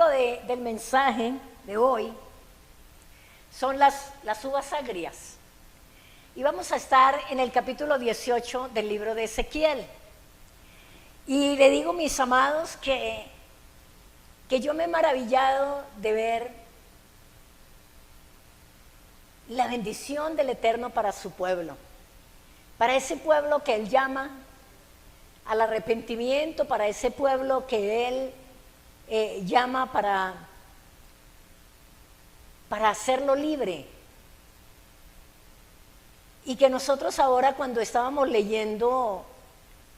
título del mensaje de hoy son las uvas agrias. Y vamos a estar en el capítulo 18 del libro de Ezequiel. Y le digo, mis amados, que yo me he maravillado de ver la bendición del Eterno para su pueblo. Para ese pueblo que Él llama al arrepentimiento, para ese pueblo que Él llama para hacerlo libre. Y que nosotros ahora, cuando estábamos leyendo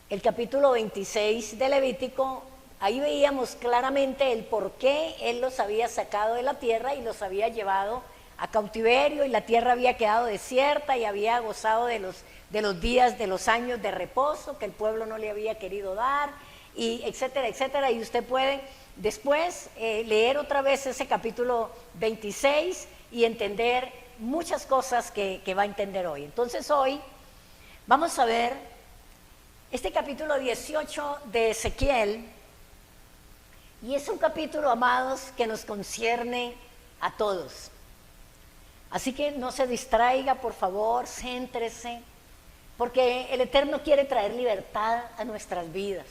el capítulo 26 de Levítico, ahí veíamos claramente el por qué Él los había sacado de la tierra y los había llevado a cautiverio, y la tierra había quedado desierta y había gozado de los días, de los años de reposo que el pueblo no le había querido dar, y etcétera, etcétera. Y usted puede después leer otra vez ese capítulo 26 y entender muchas cosas que va a entender hoy. Entonces hoy vamos a ver este capítulo 18 de Ezequiel, y es un capítulo, amados, que nos concierne a todos. Así que no se distraiga, por favor, céntrese, porque el Eterno quiere traer libertad a nuestras vidas.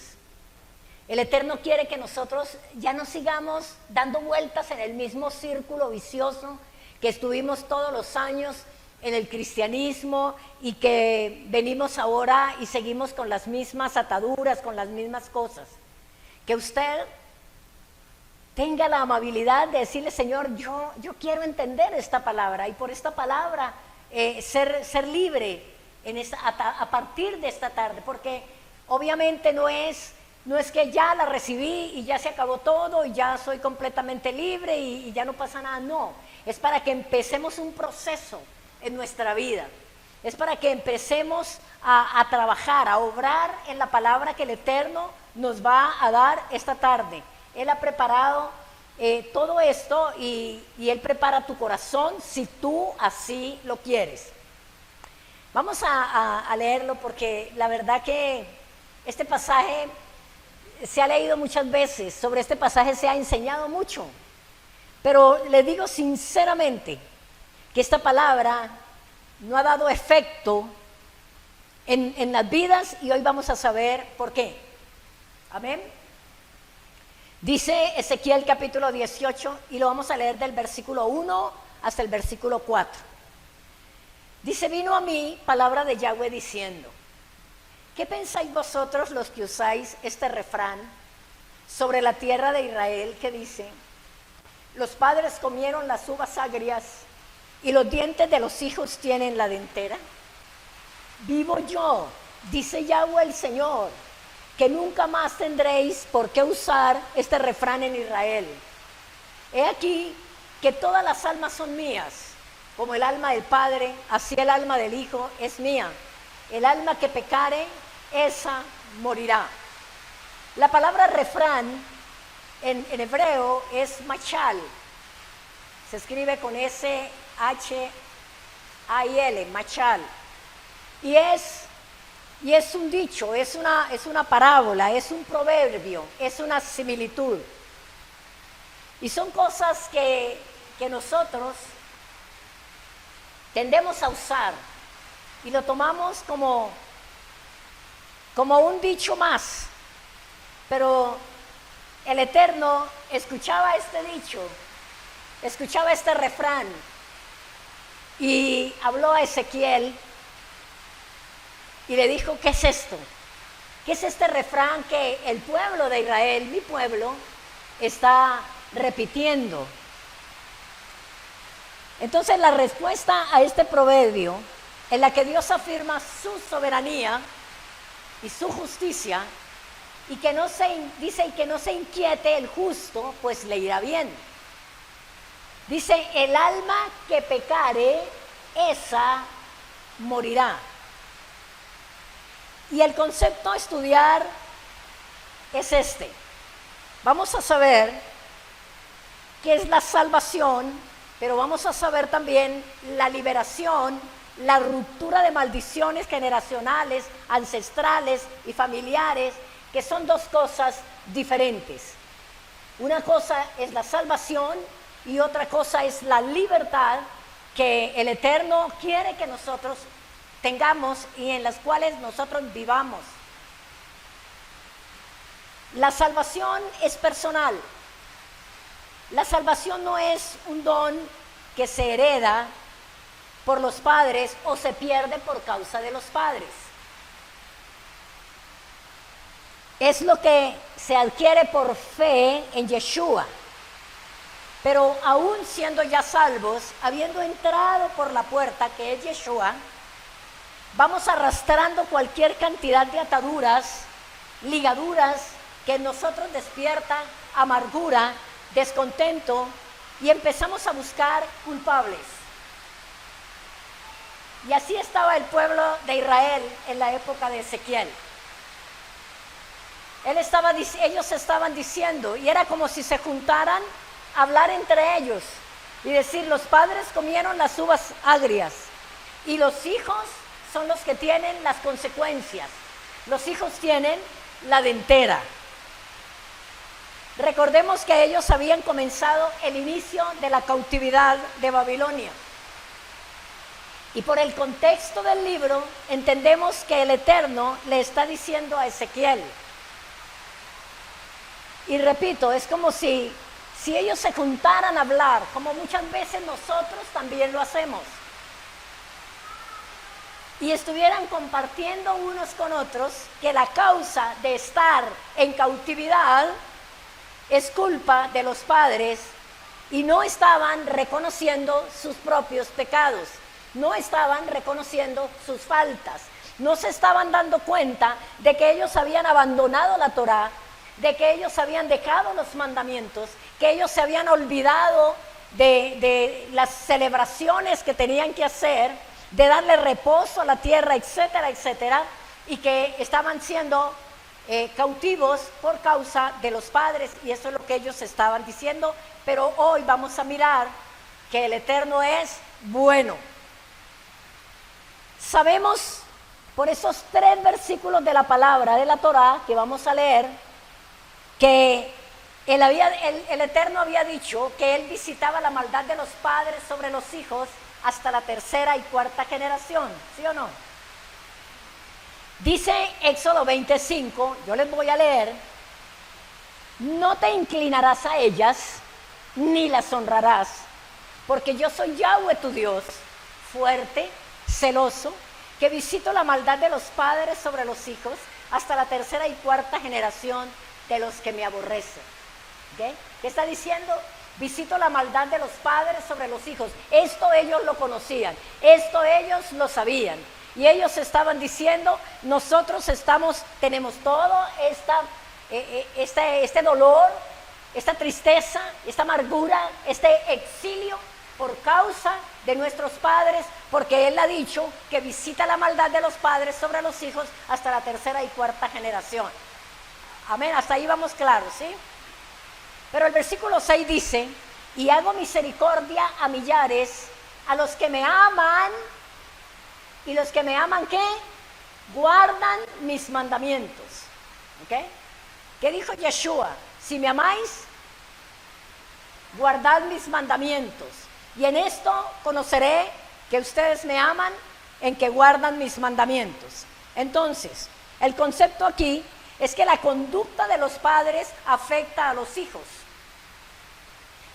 El Eterno quiere que nosotros ya no sigamos dando vueltas en el mismo círculo vicioso que estuvimos todos los años en el cristianismo, y que venimos ahora y seguimos con las mismas ataduras, con las mismas cosas. Que usted tenga la amabilidad de decirle: Señor, yo quiero entender esta palabra, y por esta palabra ser libre a partir de esta tarde, porque obviamente no es que ya la recibí y ya se acabó todo y ya soy completamente libre y ya no pasa nada. No, es para que empecemos un proceso en nuestra vida, es para que empecemos a trabajar, a obrar en la palabra que el Eterno nos va a dar esta tarde. Él ha preparado todo esto, y Él prepara tu corazón si tú así lo quieres. Vamos a leerlo, porque la verdad que este pasaje se ha leído muchas veces, sobre este pasaje se ha enseñado mucho, pero les digo sinceramente que esta palabra no ha dado efecto en las vidas, y hoy vamos a saber por qué. Amén. Dice Ezequiel capítulo 18, y lo vamos a leer del versículo 1 hasta el versículo 4. Dice: vino a mí palabra de Yahweh diciendo: ¿qué pensáis vosotros los que usáis este refrán sobre la tierra de Israel, que dice: los padres comieron las uvas agrias y los dientes de los hijos tienen la dentera? Vivo yo, dice Yahweh el Señor, que nunca más tendréis por qué usar este refrán en Israel. He aquí que todas las almas son mías, como el alma del Padre, así el alma del Hijo es mía. El alma que pecare, esa morirá. La palabra refrán en hebreo es machal. Se escribe con S-H-A-I-L, machal. Y es un dicho, es una parábola, es un proverbio, es una similitud. Y son cosas que nosotros tendemos a usar, y lo tomamos como un dicho más. Pero el Eterno escuchaba este dicho, escuchaba este refrán, y habló a Ezequiel y le dijo: ¿qué es esto? ¿Qué es este refrán que el pueblo de Israel, mi pueblo, está repitiendo? Entonces la respuesta a este proverbio, en la que Dios afirma su soberanía y su justicia, y que no se inquiete el justo, pues le irá bien. Dice: el alma que pecare, esa morirá. Y el concepto a estudiar es este. Vamos a saber qué es la salvación, pero vamos a saber también la liberación, la ruptura de maldiciones generacionales, ancestrales y familiares, que son dos cosas diferentes. Una cosa es la salvación y otra cosa es la libertad que el Eterno quiere que nosotros tengamos y en las cuales nosotros vivamos. La salvación es personal. La salvación no es un don que se hereda por los padres o se pierde por causa de los padres. Es lo que se adquiere por fe en Yeshua. Pero aún siendo ya salvos, habiendo entrado por la puerta que es Yeshua, vamos arrastrando cualquier cantidad de ataduras, ligaduras que en nosotros despierta amargura, descontento y empezamos a buscar culpables. Y así estaba el pueblo de Israel en la época de Ezequiel. Ellos estaban diciendo, y era como si se juntaran a hablar entre ellos y decir, los padres comieron las uvas agrias y los hijos son los que tienen las consecuencias. Los hijos tienen la dentera. Recordemos que ellos habían comenzado el inicio de la cautividad de Babilonia. Y por el contexto del libro entendemos que el Eterno le está diciendo a Ezequiel. Y repito, es como si ellos se juntaran a hablar, como muchas veces nosotros también lo hacemos. Y estuvieran compartiendo unos con otros que la causa de estar en cautividad es culpa de los padres y no estaban reconociendo sus propios pecados, no estaban reconociendo sus faltas, no se estaban dando cuenta de que ellos habían abandonado la Torá, de que ellos habían dejado los mandamientos, que ellos se habían olvidado de las celebraciones que tenían que hacer, de darle reposo a la tierra, etcétera, etcétera, y que estaban siendo cautivos por causa de los padres, y eso es lo que ellos estaban diciendo. Pero hoy vamos a mirar que el Eterno es bueno. Sabemos por esos 3 versículos de la palabra de la Torá que vamos a leer que el Eterno había dicho que Él visitaba la maldad de los padres sobre los hijos hasta la 3ª y 4ª generación, ¿sí o no? Dice Éxodo 25, yo les voy a leer, no te inclinarás a ellas, ni las honrarás, porque yo soy Yahweh tu Dios, fuerte, celoso, que visito la maldad de los padres sobre los hijos hasta la 3ª y 4ª generación de los que me aborrecen. ¿Okay? ¿Qué está diciendo? Visito la maldad de los padres sobre los hijos. Esto ellos lo conocían, esto ellos lo sabían. Y ellos estaban diciendo, nosotros tenemos todo este dolor, esta tristeza, esta amargura, este exilio por causa de nuestros padres, porque Él ha dicho que visita la maldad de los padres sobre los hijos hasta la 3ª y 4ª generación. Amén, hasta ahí vamos claros, ¿sí? Pero el versículo 6 dice, y hago misericordia a millares, a los que me aman, y los que me aman, ¿qué? Guardan mis mandamientos. ¿Ok? ¿Qué dijo Yeshua? Si me amáis, guardad mis mandamientos. Y en esto conoceré que ustedes me aman, en que guardan mis mandamientos. Entonces, el concepto aquí es que la conducta de los padres afecta a los hijos.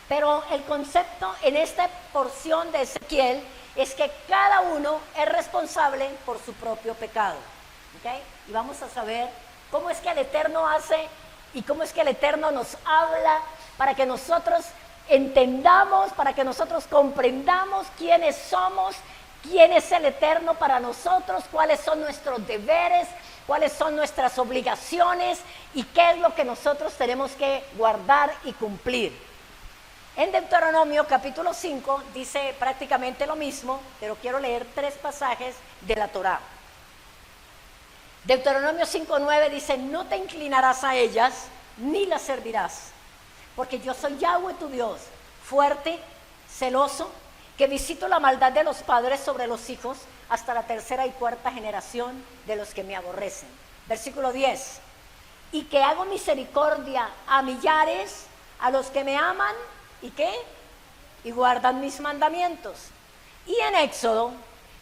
Pero el concepto en esta porción de Ezequiel es que cada uno es responsable por su propio pecado. ¿Okay? Y vamos a saber cómo es que el Eterno hace y cómo es que el Eterno nos habla para que nosotros entendamos, para que nosotros comprendamos quiénes somos, quién es el Eterno para nosotros, cuáles son nuestros deberes, cuáles son nuestras obligaciones y qué es lo que nosotros tenemos que guardar y cumplir. En Deuteronomio capítulo 5 dice prácticamente lo mismo, pero quiero leer 3 pasajes de la Torá. Deuteronomio 5:9 dice, no te inclinarás a ellas, ni las servirás, porque yo soy Yahweh tu Dios, fuerte, celoso, que visito la maldad de los padres sobre los hijos hasta la 3ª y 4ª generación de los que me aborrecen. Versículo 10, y que hago misericordia a millares, a los que me aman, ¿y qué? Y guardan mis mandamientos. Y en Éxodo,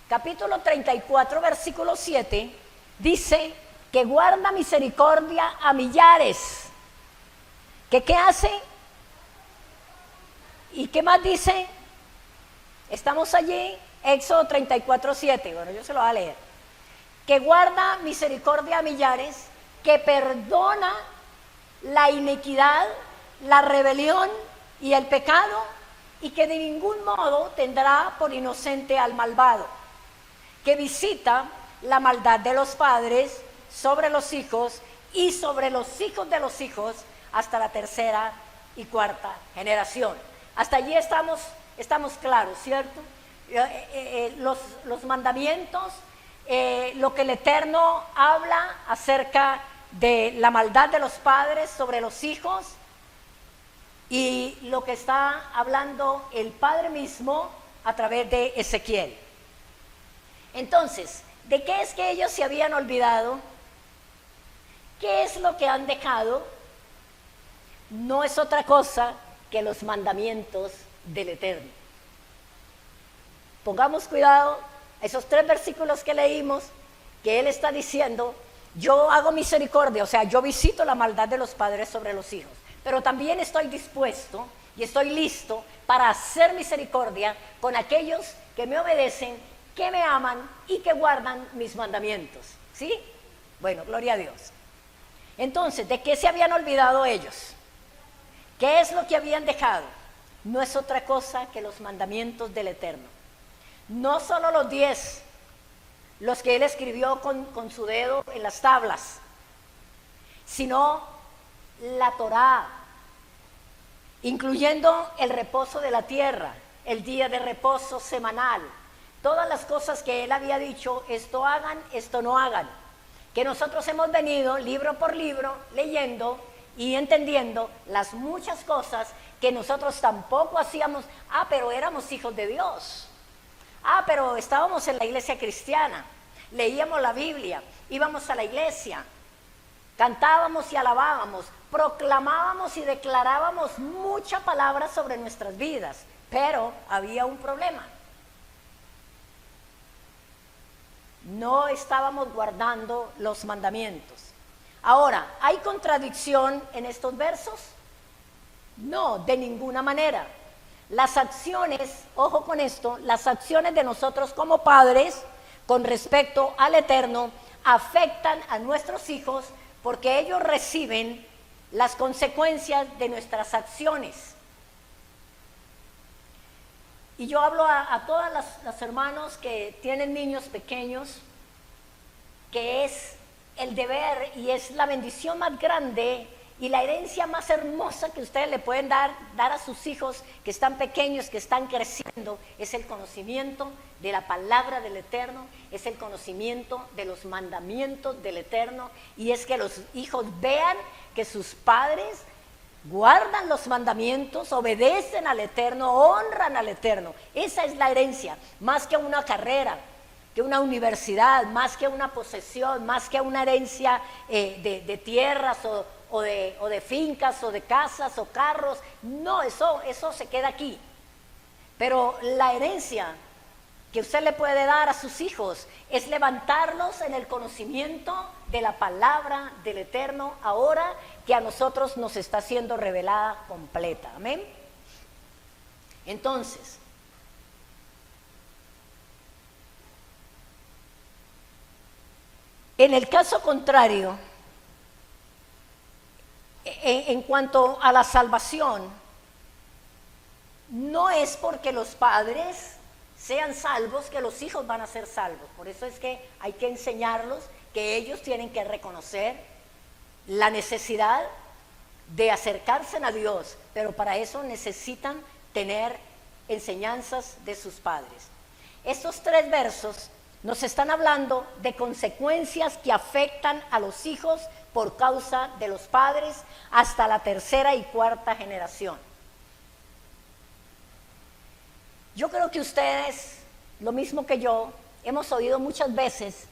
capítulo 34, versículo 7, dice que guarda misericordia a millares. ¿Que qué hace? ¿Y qué más dice? Estamos allí, Éxodo 34, 7. Bueno, yo se lo voy a leer. Que guarda misericordia a millares, que perdona la iniquidad, la rebelión y el pecado, y que de ningún modo tendrá por inocente al malvado, que visita la maldad de los padres sobre los hijos y sobre los hijos de los hijos hasta la tercera y cuarta generación. Hasta allí estamos claros, ¿cierto? Los mandamientos, lo que el Eterno habla acerca de la maldad de los padres sobre los hijos, y lo que está hablando el Padre mismo a través de Ezequiel. Entonces, ¿de qué es que ellos se habían olvidado? ¿Qué es lo que han dejado? No es otra cosa que los mandamientos del Eterno. Pongamos cuidado a esos 3 versículos que leímos, que él está diciendo: yo hago misericordia, o sea, yo visito la maldad de los padres sobre los hijos, pero también estoy dispuesto y estoy listo para hacer misericordia con aquellos que me obedecen, que me aman y que guardan mis mandamientos. ¿Sí? Bueno, gloria a Dios. Entonces, ¿de qué se habían olvidado ellos? ¿Qué es lo que habían dejado? No es otra cosa que los mandamientos del Eterno. No solo los 10, los que él escribió con su dedo en las tablas, sino la Torá, incluyendo el reposo de la tierra, el día de reposo semanal, todas las cosas que él había dicho: esto hagan, esto no hagan, que nosotros hemos venido libro por libro leyendo y entendiendo las muchas cosas que nosotros tampoco hacíamos. Pero éramos hijos de Dios. Pero estábamos en la iglesia cristiana, leíamos la Biblia, íbamos a la iglesia, cantábamos y alabábamos, proclamábamos y declarábamos mucha palabra sobre nuestras vidas, pero había un problema. No estábamos guardando los mandamientos. Ahora, ¿hay contradicción en estos versos? No, de ninguna manera. Las acciones, ojo con esto, las acciones de nosotros como padres con respecto al Eterno afectan a nuestros hijos, porque ellos reciben las consecuencias de nuestras acciones. Y yo hablo a todas las hermanos que tienen niños pequeños, que es el deber y es la bendición más grande y la herencia más hermosa que ustedes le pueden dar a sus hijos que están pequeños, que están creciendo, es el conocimiento de la palabra del Eterno, es el conocimiento de los mandamientos del Eterno, y es que los hijos vean que sus padres guardan los mandamientos, obedecen al Eterno, honran al Eterno. Esa es la herencia, más que una carrera, que una universidad, más que una posesión, más que una herencia de tierras o de fincas o de casas o carros. No, eso se queda aquí. Pero la herencia que usted le puede dar a sus hijos es levantarlos en el conocimiento de la palabra del Eterno, ahora que a nosotros nos está siendo revelada completa. Amén. Entonces, en el caso contrario, en cuanto a la salvación, no es porque los padres sean salvos que los hijos van a ser salvos. Por eso es que hay que enseñarlos que ellos tienen que reconocer la necesidad de acercarse a Dios, pero para eso necesitan tener enseñanzas de sus padres. Estos 3 versos nos están hablando de consecuencias que afectan a los hijos por causa de los padres hasta la tercera y cuarta generación. Yo creo que ustedes, lo mismo que yo, hemos oído muchas veces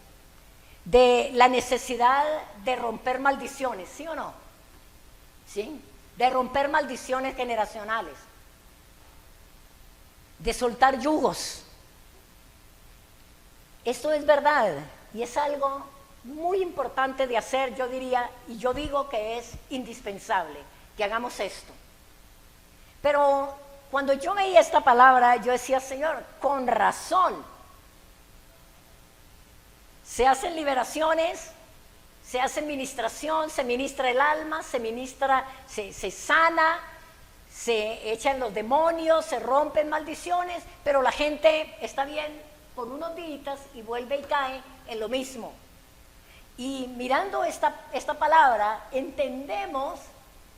de la necesidad de romper maldiciones, ¿sí o no? ¿Sí? de romper maldiciones generacionales, de soltar yugos. Esto es verdad y es algo muy importante de hacer, yo diría, y yo digo que es indispensable que hagamos esto. Pero cuando yo veía esta palabra, yo decía, Señor, con razón, se hacen liberaciones, se hace ministración, se ministra el alma, se ministra, se sana, se echan los demonios, se rompen maldiciones, pero la gente está bien por unos días y vuelve y cae en lo mismo. Y mirando esta palabra, entendemos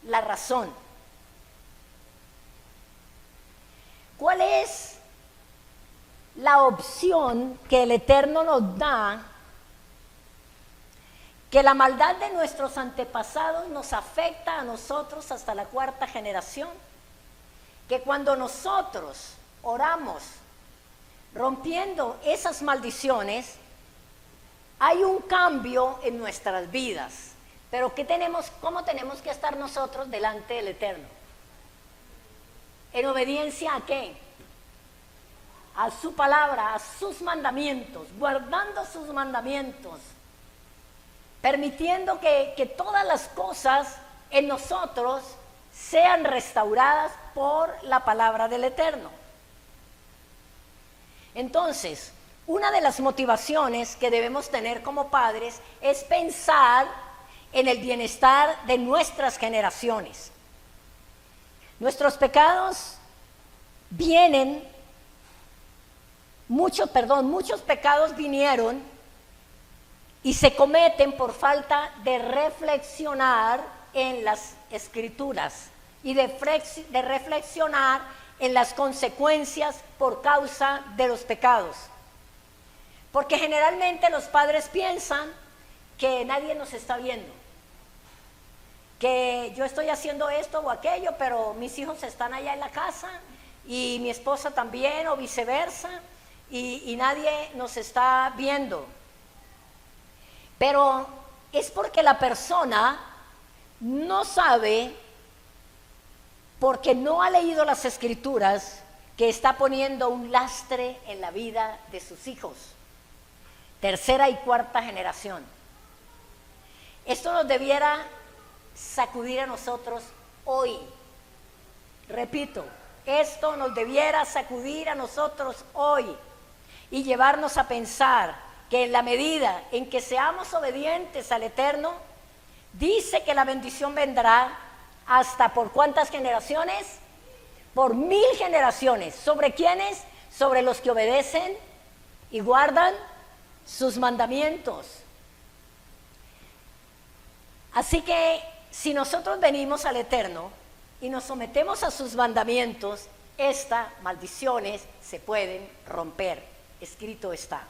la razón. ¿Cuál es la opción que el Eterno nos da? Que la maldad de nuestros antepasados nos afecta a nosotros hasta la 4ª generación. Que cuando nosotros oramos rompiendo esas maldiciones, hay un cambio en nuestras vidas. Pero ¿cómo tenemos que estar nosotros delante del Eterno? ¿En obediencia a qué? A su palabra, a sus mandamientos, guardando sus mandamientos, permitiendo que todas las cosas en nosotros sean restauradas por la palabra del Eterno. Entonces, una de las motivaciones que debemos tener como padres es pensar en el bienestar de nuestras generaciones. Nuestros pecados muchos pecados vinieron y se cometen por falta de reflexionar en las Escrituras y de reflexionar en las consecuencias por causa de los pecados. Porque generalmente los padres piensan que nadie nos está viendo, que yo estoy haciendo esto o aquello, pero mis hijos están allá en la casa y mi esposa también o viceversa y nadie nos está viendo. Pero es porque la persona no sabe, porque no ha leído las Escrituras, que está poniendo un lastre en la vida de sus hijos, 3ª y 4ª generación. Esto nos debiera sacudir a nosotros hoy. Repito, esto nos debiera sacudir a nosotros hoy y llevarnos a pensar que en la medida en que seamos obedientes al Eterno, dice que la bendición vendrá hasta ¿por cuántas generaciones? Por 1000 generaciones. ¿Sobre quiénes? Sobre los que obedecen y guardan sus mandamientos. Así que si nosotros venimos al Eterno y nos sometemos a sus mandamientos, estas maldiciones se pueden romper. Escrito está.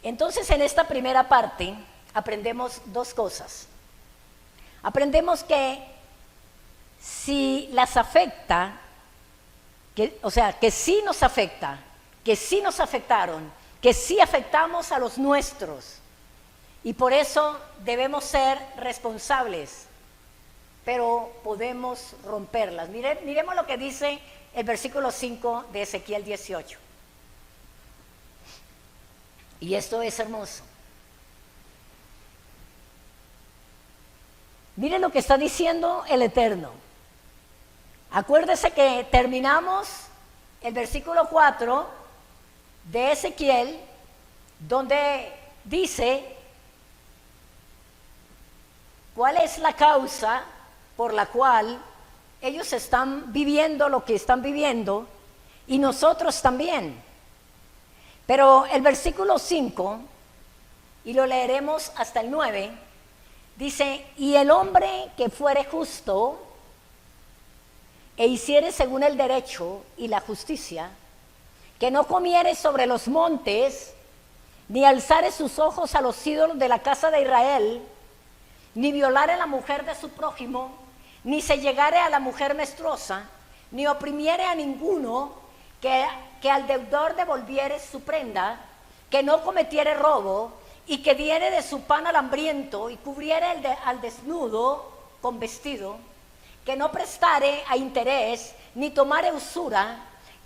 Entonces, en esta primera parte aprendemos 2 cosas. Aprendemos que si las afecta, que sí nos afecta, que sí nos afectaron, que sí afectamos a los nuestros, y por eso debemos ser responsables, pero podemos romperlas. Miremos lo que dice el versículo 5 de Ezequiel 18. Y esto es hermoso. Miren lo que está diciendo el Eterno. Acuérdese que terminamos el versículo 4 de Ezequiel, donde dice cuál es la causa por la cual ellos están viviendo lo que están viviendo y nosotros también. Pero el versículo 5, y lo leeremos hasta el 9, dice: y el hombre que fuere justo e hiciere según el derecho y la justicia, que no comiere sobre los montes, ni alzare sus ojos a los ídolos de la casa de Israel, ni violare a la mujer de su prójimo, ni se llegare a la mujer menstruosa, ni oprimiere a ninguno, que al deudor devolviere su prenda, que no cometiere robo, y que diere de su pan al hambriento, y cubriere al desnudo, con vestido, que no prestare a interés, ni tomare usura,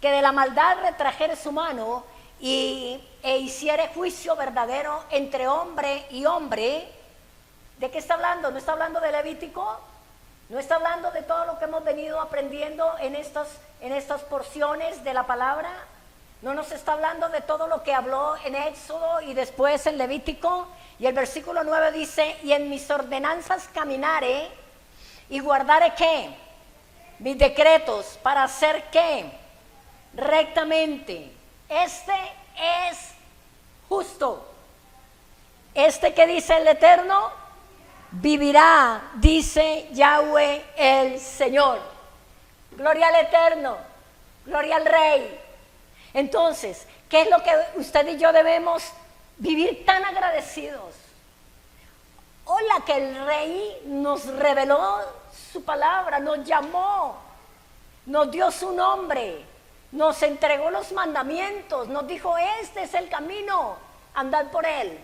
que de la maldad retrajere su mano, e hiciere juicio verdadero entre hombre y hombre. ¿De qué está hablando? ¿No está hablando de Levítico? ¿No está hablando de todo lo que hemos venido aprendiendo en estas porciones de la palabra? ¿No nos está hablando de todo lo que habló en Éxodo y después en Levítico? Y el versículo 9 dice: y en mis ordenanzas caminare y guardare ¿qué? Mis decretos, para hacer ¿qué? Rectamente. Este es justo. Este que dice el Eterno, vivirá, dice Yahweh el Señor. Gloria al Eterno, gloria al Rey. Entonces, ¿qué es lo que usted y yo debemos vivir tan agradecidos? Hola, que el Rey nos reveló su palabra, nos llamó, nos dio su nombre, nos entregó los mandamientos, nos dijo: este es el camino, andad por él.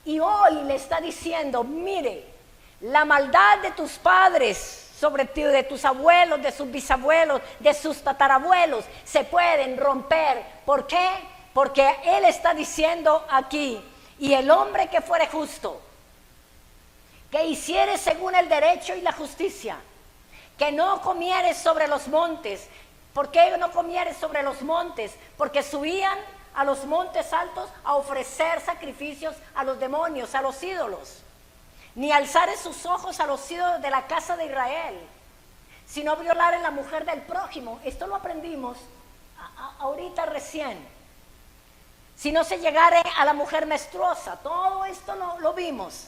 Y hoy le está diciendo: mire, la maldad de tus padres sobre ti, de tus abuelos, de sus bisabuelos, de sus tatarabuelos, se pueden romper. ¿Por qué? Porque Él está diciendo aquí: y el hombre que fuere justo, que hiciere según el derecho y la justicia, que no comiere sobre los montes. ¿Por qué no comiere sobre los montes? Porque subían a los montes altos a ofrecer sacrificios a los demonios, a los ídolos. Ni alzare sus ojos a los ídolos de la casa de Israel, sino violar en la mujer del prójimo. Esto lo aprendimos ahorita recién. Si no se llegare a la mujer menstruosa, todo esto lo vimos.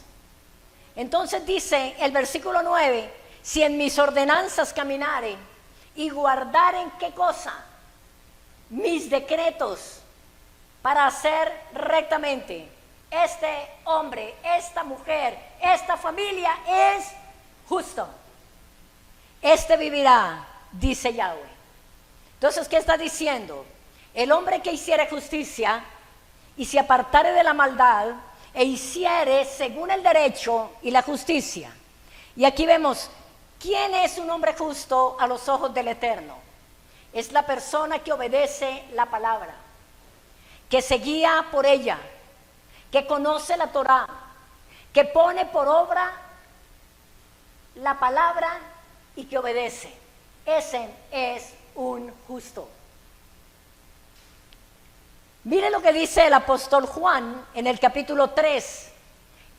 Entonces dice el versículo 9: si en mis ordenanzas caminare y guardaren ¿qué cosa? Mis decretos, para hacer rectamente. Este hombre, esta mujer, esta familia es justo. Este vivirá, dice Yahweh. Entonces, ¿qué está diciendo? El hombre que hiciere justicia y se apartare de la maldad e hiciere según el derecho y la justicia. Y aquí vemos, ¿quién es un hombre justo a los ojos del Eterno? Es la persona que obedece la palabra, que se guía por ella, que conoce la Torá, que pone por obra la palabra y que obedece. Ese es un justo. Mire lo que dice el apóstol Juan en el capítulo 3.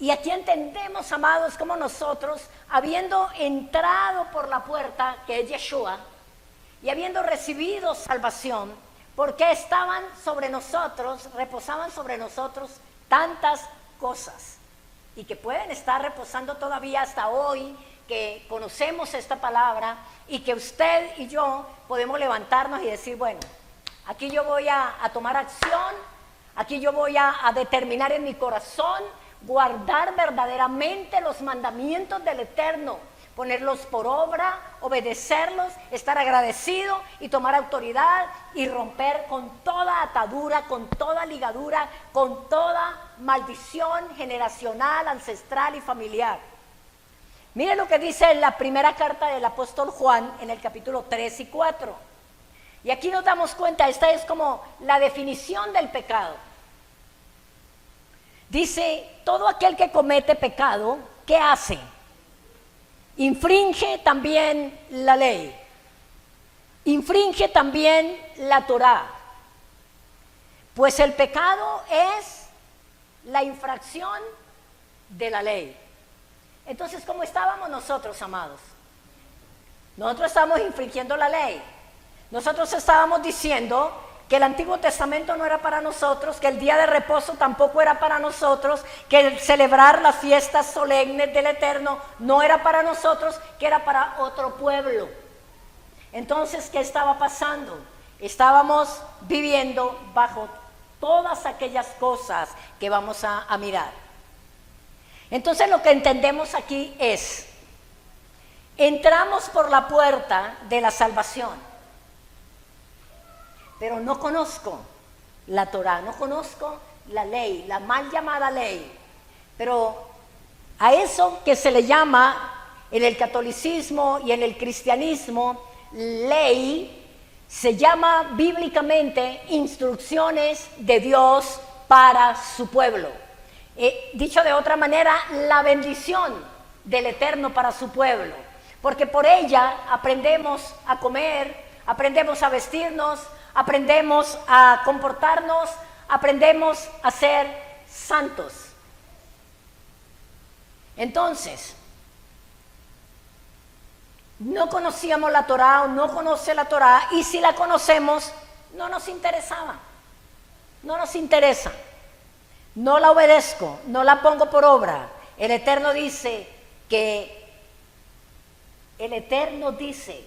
Y aquí entendemos, amados, como nosotros, habiendo entrado por la puerta, que es Yeshua, y habiendo recibido salvación, porque estaban sobre nosotros, reposaban sobre nosotros tantas cosas, y que pueden estar reposando todavía hasta hoy, que conocemos esta palabra, y que usted y yo podemos levantarnos y decir: bueno, aquí yo voy a tomar acción, aquí yo voy a determinar en mi corazón guardar verdaderamente los mandamientos del Eterno, ponerlos por obra, obedecerlos, estar agradecido y tomar autoridad y romper con toda atadura, con toda ligadura, con toda maldición generacional, ancestral y familiar. Miren lo que dice en la primera carta del apóstol Juan en el capítulo 3 y 4. Y aquí nos damos cuenta, esta es como la definición del pecado. Dice: todo aquel que comete pecado, ¿qué hace? Infringe también la ley, infringe también la Torá, pues el pecado es la infracción de la ley. Entonces, ¿cómo estábamos nosotros, amados? Nosotros estábamos infringiendo la ley. Nosotros estábamos diciendo que el Antiguo Testamento no era para nosotros, que el día de reposo tampoco era para nosotros, que el celebrar las fiestas solemnes del Eterno no era para nosotros, que era para otro pueblo. Entonces, ¿qué estaba pasando? Estábamos viviendo bajo todas aquellas cosas que vamos a mirar. Entonces, lo que entendemos aquí es: entramos por la puerta de la salvación, pero no conozco la Torá, no conozco la ley, la mal llamada ley. Pero a eso que se le llama en el catolicismo y en el cristianismo, ley se llama bíblicamente instrucciones de Dios para su pueblo. Dicho de otra manera, la bendición del Eterno para su pueblo, porque por ella aprendemos a comer, aprendemos a vestirnos, aprendemos a comportarnos, aprendemos a ser santos. Entonces, no conocíamos la Torá o no conoce la Torá, y si la conocemos, no nos interesaba, no nos interesa, no la obedezco, no la pongo por obra. El Eterno dice que, el Eterno dice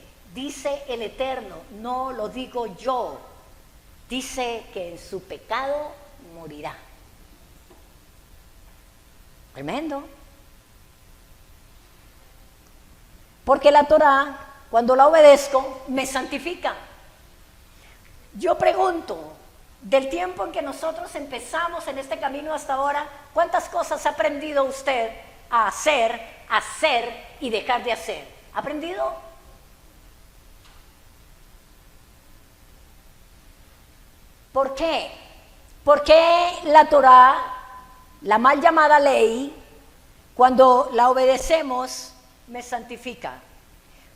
el Eterno, no lo digo yo, dice que en su pecado morirá. Tremendo. Porque la Torá, cuando la obedezco, me santifica. Yo pregunto, del tiempo en que nosotros empezamos en este camino hasta ahora, ¿cuántas cosas ha aprendido usted a hacer y dejar de hacer? ¿Ha aprendido? ¿Por qué? Porque la Torá, la mal llamada ley, cuando la obedecemos, me santifica,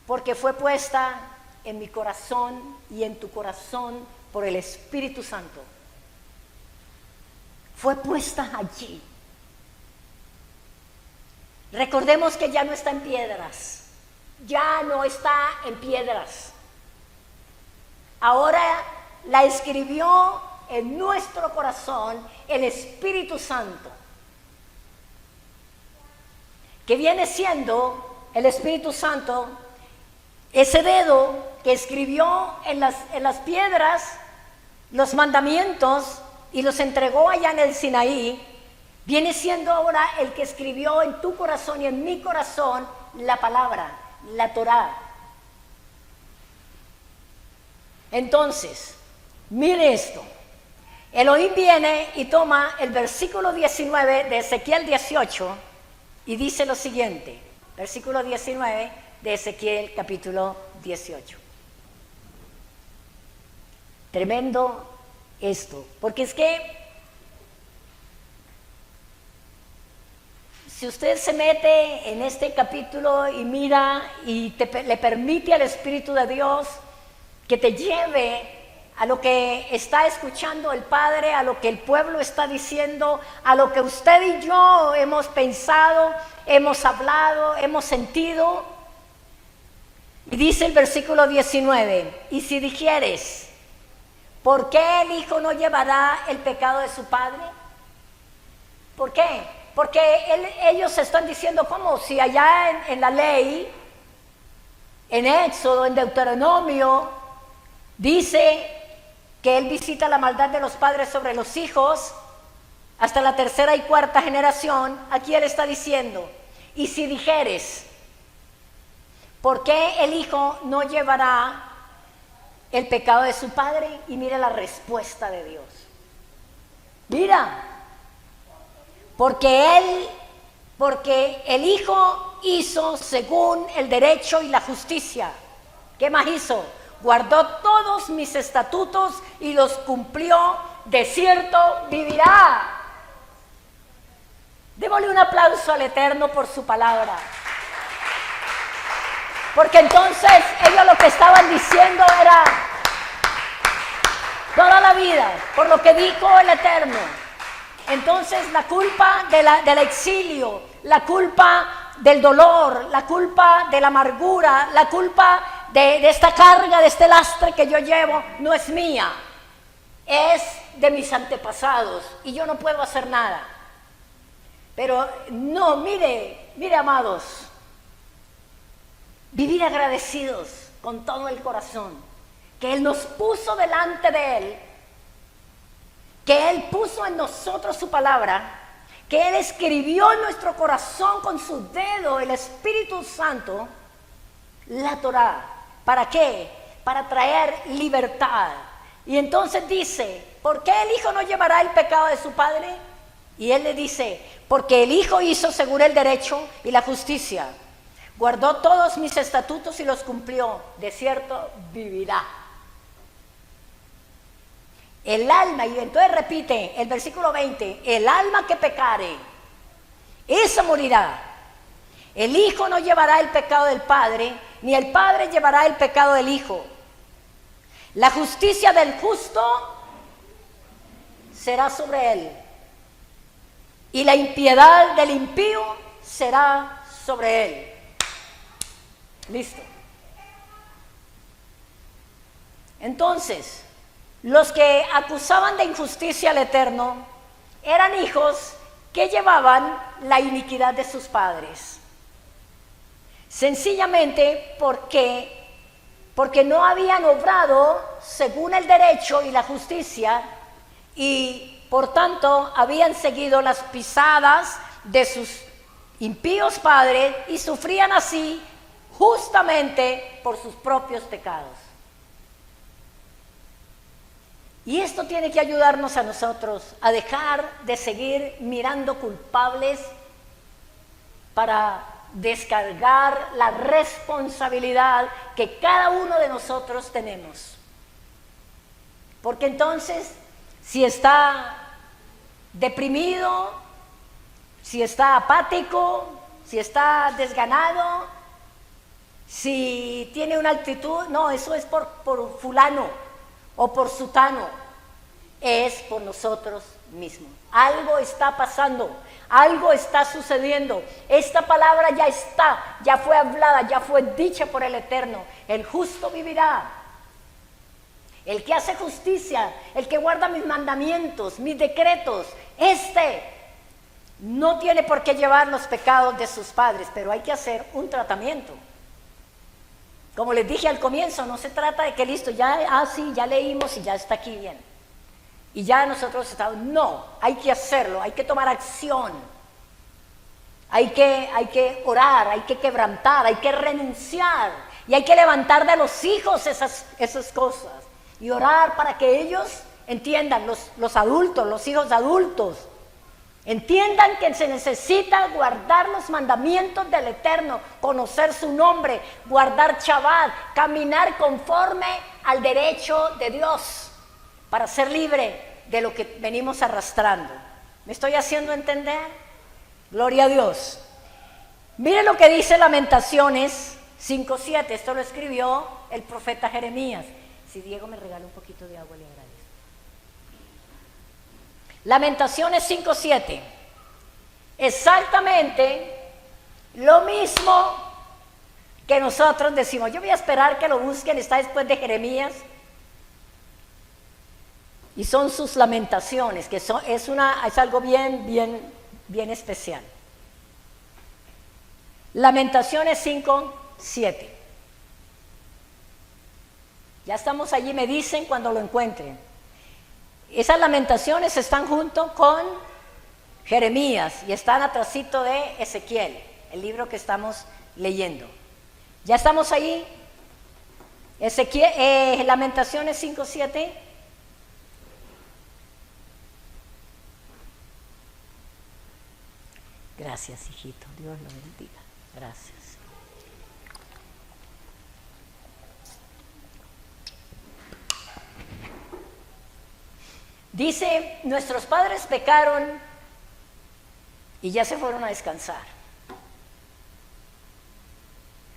porque fue puesta en mi corazón y en tu corazón por el Espíritu Santo. Fue puesta allí. Recordemos que ya no está en piedras, ya no está en piedras. Ahora la escribió en nuestro corazón el Espíritu Santo, que viene siendo el Espíritu Santo, ese dedo que escribió en las piedras los mandamientos y los entregó allá en el Sinaí, viene siendo ahora el que escribió en tu corazón y en mi corazón la palabra, la Torá. Entonces, mire esto. Elohim viene y toma el versículo 19 de Ezequiel 18 y dice lo siguiente. Versículo 19 de Ezequiel capítulo 18. Tremendo esto, porque es que si usted se mete en este capítulo y mira y le permite al Espíritu de Dios que te lleve a lo que está escuchando el Padre, a lo que el pueblo está diciendo, a lo que usted y yo hemos pensado, hemos hablado, hemos sentido. Y dice el versículo 19, y si dijeres, ¿por qué el Hijo no llevará el pecado de su Padre? ¿Por qué? Porque ellos están diciendo, ¿cómo? Si allá en la ley, en Éxodo, en Deuteronomio, dice que Él visita la maldad de los padres sobre los hijos hasta la tercera y cuarta generación. Aquí Él está diciendo, y si dijeres, ¿por qué el Hijo no llevará el pecado de su Padre? Y mira la respuesta de Dios. Mira, porque el Hijo hizo según el derecho y la justicia. ¿Qué más hizo? Guardó todos mis estatutos y los cumplió, de cierto vivirá. Démosle un aplauso al Eterno por su palabra. Porque entonces ellos lo que estaban diciendo era toda la vida, por lo que dijo el Eterno. Entonces la culpa del exilio, la culpa del dolor, la culpa de la amargura, la culpa de esta carga, de este lastre que yo llevo, no es mía, es de mis antepasados y yo no puedo hacer nada. Pero no, mire amados, vivir agradecidos con todo el corazón, que Él nos puso delante de Él, que Él puso en nosotros su palabra, que Él escribió en nuestro corazón con su dedo, el Espíritu Santo, la Torá. ¿Para qué? Para traer libertad. Y entonces dice, ¿por qué el Hijo no llevará el pecado de su Padre? Y Él le dice, porque el Hijo hizo según el derecho y la justicia. Guardó todos mis estatutos y los cumplió, de cierto vivirá. El alma, y entonces repite el versículo 20, el alma que pecare, esa morirá. El hijo no llevará el pecado del padre, ni el padre llevará el pecado del hijo. La justicia del justo será sobre él, y la impiedad del impío será sobre él. Listo. Entonces, los que acusaban de injusticia al Eterno eran hijos que llevaban la iniquidad de sus padres. Sencillamente porque no habían obrado según el derecho y la justicia, y por tanto habían seguido las pisadas de sus impíos padres y sufrían así justamente por sus propios pecados. Y esto tiene que ayudarnos a nosotros a dejar de seguir mirando culpables para descargar la responsabilidad que cada uno de nosotros tenemos. Porque entonces, si está deprimido, si está apático, si está desganado, si tiene una actitud, no, eso es por fulano o por sutano, es por nosotros mismos. Algo está pasando, algo está sucediendo. Esta palabra ya está, ya fue hablada, ya fue dicha por el Eterno. El justo vivirá. El que hace justicia, el que guarda mis mandamientos, mis decretos, no tiene por qué llevar los pecados de sus padres, pero hay que hacer un tratamiento. Como les dije al comienzo, no se trata de que listo, ya leímos y ya está aquí bien. Y ya nosotros estamos, no, hay que hacerlo, hay que tomar acción. Hay que orar, hay que quebrantar, hay que renunciar. Y hay que levantar de los hijos esas cosas. Y orar para que ellos entiendan, los adultos, los hijos adultos, entiendan que se necesita guardar los mandamientos del Eterno, conocer su nombre, guardar Shabbat, caminar conforme al derecho de Dios para ser libre de lo que venimos arrastrando. ¿Me estoy haciendo entender? Gloria a Dios. Miren lo que dice Lamentaciones 5:7. Esto lo escribió el profeta Jeremías. Si Diego me regala un poquito de agua, le agradezco. Lamentaciones 5:7. Exactamente lo mismo que nosotros decimos. Yo voy a esperar que lo busquen, está después de Jeremías. Y son sus lamentaciones, que es algo bien especial. Lamentaciones 5:7. Ya estamos allí, me dicen cuando lo encuentren. Esas lamentaciones están junto con Jeremías y están atrasito de Ezequiel, el libro que estamos leyendo. ¿Ya estamos ahí? Lamentaciones 5:7. Gracias, hijito. Dios lo bendiga. Gracias. Dice, nuestros padres pecaron y ya se fueron a descansar.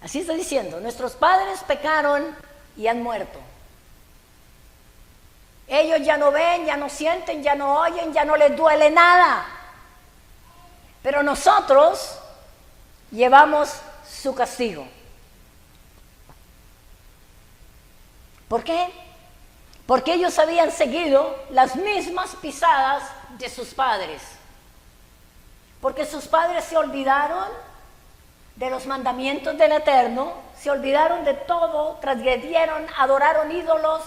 Así está diciendo, nuestros padres pecaron y han muerto. Ellos ya no ven, ya no sienten, ya no oyen, ya no les duele nada. Pero nosotros llevamos su castigo. ¿Por qué? Porque ellos habían seguido las mismas pisadas de sus padres. Porque sus padres se olvidaron de los mandamientos del Eterno, se olvidaron de todo, transgredieron, adoraron ídolos,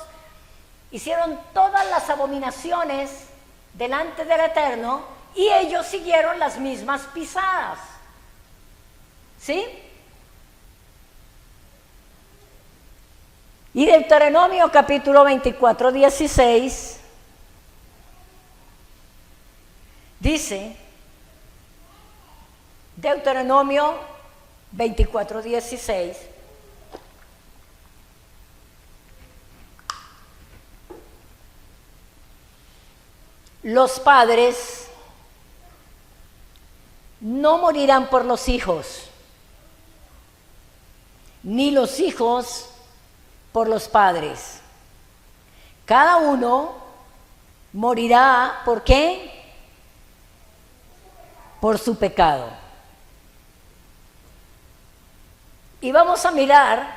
hicieron todas las abominaciones delante del Eterno y ellos siguieron las mismas pisadas. ¿Sí? Y Deuteronomio capítulo 24, 16 dice, Deuteronomio 24:16. Los padres no morirán por los hijos, ni los hijos por los padres. Cada uno morirá, ¿por qué? Por su pecado. Y vamos a mirar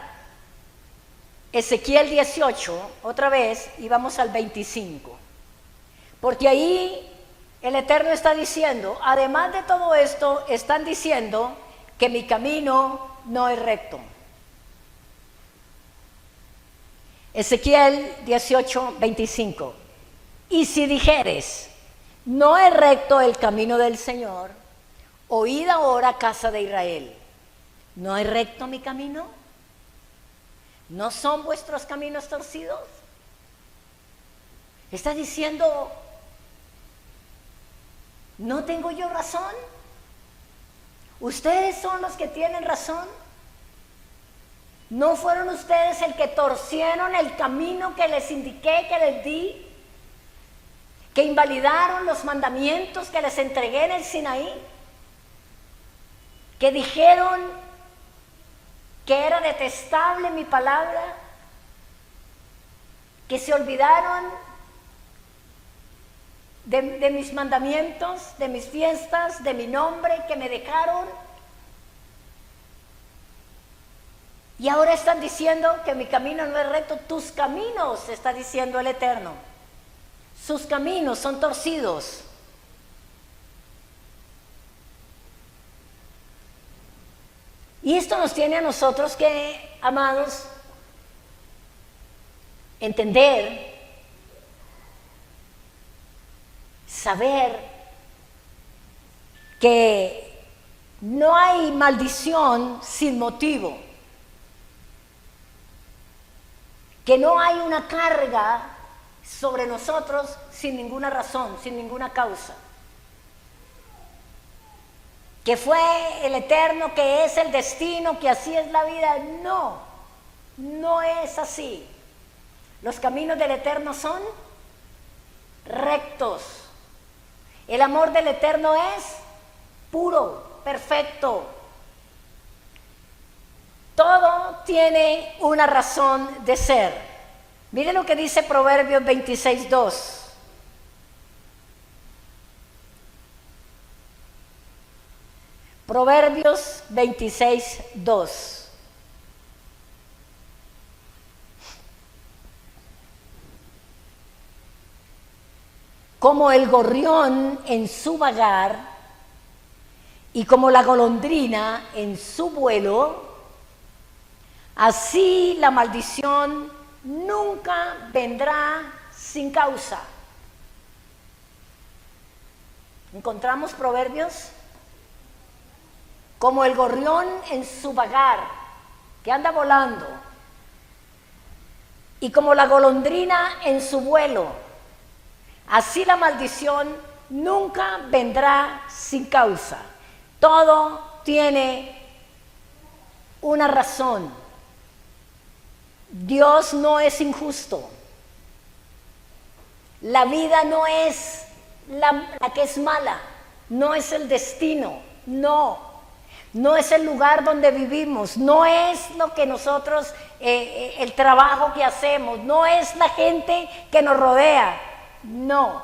Ezequiel 18 otra vez y vamos al 25. Porque ahí el Eterno está diciendo, además de todo esto, están diciendo que mi camino no es recto. Ezequiel 18:25. Y si dijeres, no es recto el camino del Señor, oíd ahora, casa de Israel, ¿no es recto mi camino? ¿No son vuestros caminos torcidos? Está diciendo, ¿no tengo yo razón? ¿Ustedes son los que tienen razón? ¿No fueron ustedes el que torcieron el camino que les indiqué, que les di? ¿Que invalidaron los mandamientos que les entregué en el Sinaí? ¿Que dijeron que era detestable mi palabra? ¿Que se olvidaron de mis mandamientos, de mis fiestas, de mi nombre, que me dejaron? Y ahora están diciendo que mi camino no es recto. Tus caminos, está diciendo el Eterno, sus caminos son torcidos. Y esto nos tiene a nosotros que, amados, entender, saber que no hay maldición sin motivo, que no hay una carga sobre nosotros sin ninguna razón, sin ninguna causa. Que fue el Eterno, que es el destino, que así es la vida. No, no es así. Los caminos del Eterno son rectos. El amor del Eterno es puro, perfecto. Todo tiene una razón de ser. Miren lo que dice Proverbios 26:2. Proverbios 26:2. Como el gorrión en su vagar y como la golondrina en su vuelo, así la maldición nunca vendrá sin causa. ¿Encontramos Proverbios? Como el gorrión en su vagar, que anda volando, y como la golondrina en su vuelo, así la maldición nunca vendrá sin causa. Todo tiene una razón. Dios no es injusto. La vida no es la que es mala, no es el destino, no es el lugar donde vivimos, no es lo que nosotros, el trabajo que hacemos, no es la gente que nos rodea, no.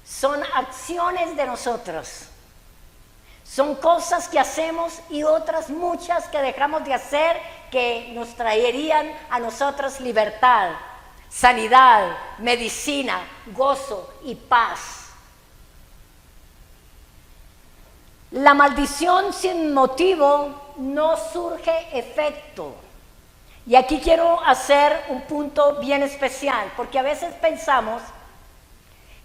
Son acciones de nosotros. Son cosas que hacemos y otras muchas que dejamos de hacer que nos traerían a nosotros libertad, sanidad, medicina, gozo y paz. La maldición sin motivo no surge efecto. Y aquí quiero hacer un punto bien especial, porque a veces pensamos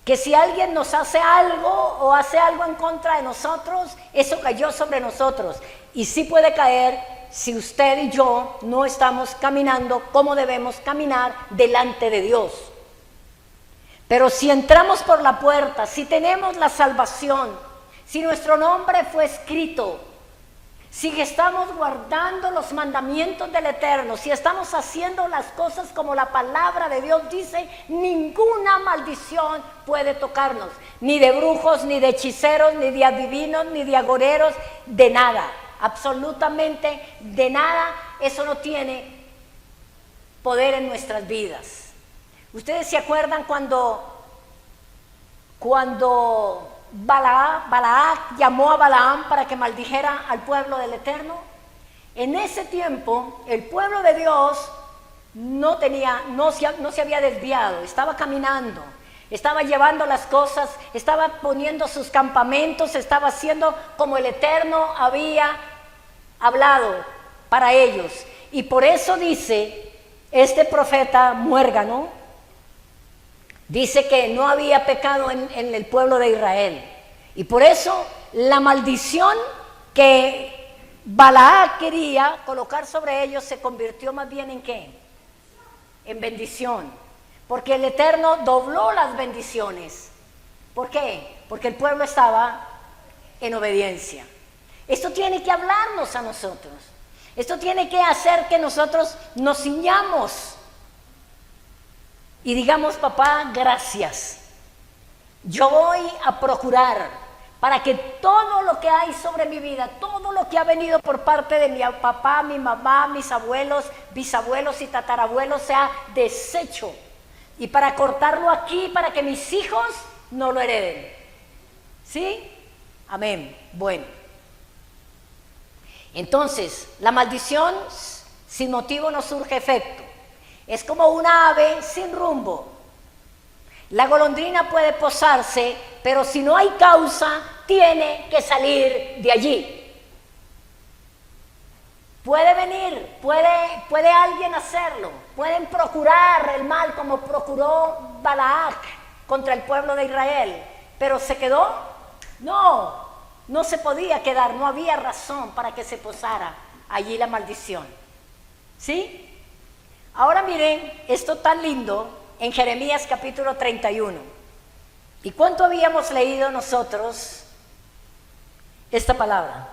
que si alguien nos hace algo o hace algo en contra de nosotros, eso cayó sobre nosotros. Y sí puede caer si usted y yo no estamos caminando como debemos caminar delante de Dios. Pero si entramos por la puerta, si tenemos la salvación, si nuestro nombre fue escrito, si estamos guardando los mandamientos del Eterno, si estamos haciendo las cosas como la palabra de Dios dice, ninguna maldición puede tocarnos, ni de brujos, ni de hechiceros, ni de adivinos, ni de agoreros, de nada, absolutamente de nada. Eso no tiene poder en nuestras vidas. ¿Ustedes se acuerdan cuando Balac llamó a Balaam para que maldijera al pueblo del Eterno? En ese tiempo el pueblo de Dios no se había desviado, estaba caminando, estaba llevando las cosas, estaba poniendo sus campamentos, estaba haciendo como el Eterno había hablado para ellos. Y por eso dice este profeta muérgano, dice que no había pecado en el pueblo de Israel. Y por eso la maldición que Balac quería colocar sobre ellos se convirtió más bien en ¿qué? En bendición. Porque el Eterno dobló las bendiciones. ¿Por qué? Porque el pueblo estaba en obediencia. Esto tiene que hablarnos a nosotros. Esto tiene que hacer que nosotros nos ciñamos y digamos: papá, gracias. Yo voy a procurar para que todo lo que hay sobre mi vida, todo lo que ha venido por parte de mi papá, mi mamá, mis abuelos, bisabuelos y tatarabuelos sea deshecho. Y para cortarlo aquí, para que mis hijos no lo hereden. ¿Sí? Amén. Bueno. Entonces, la maldición sin motivo no surge efecto. Es como una ave sin rumbo. La golondrina puede posarse, pero si no hay causa, tiene que salir de allí. Puede venir, puede alguien hacerlo. Pueden procurar el mal como procuró Balac contra el pueblo de Israel. ¿Pero se quedó? No se podía quedar, no había razón para que se posara allí la maldición. ¿Sí? Ahora miren esto tan lindo en Jeremías capítulo 31. ¿Y cuánto habíamos leído nosotros esta palabra?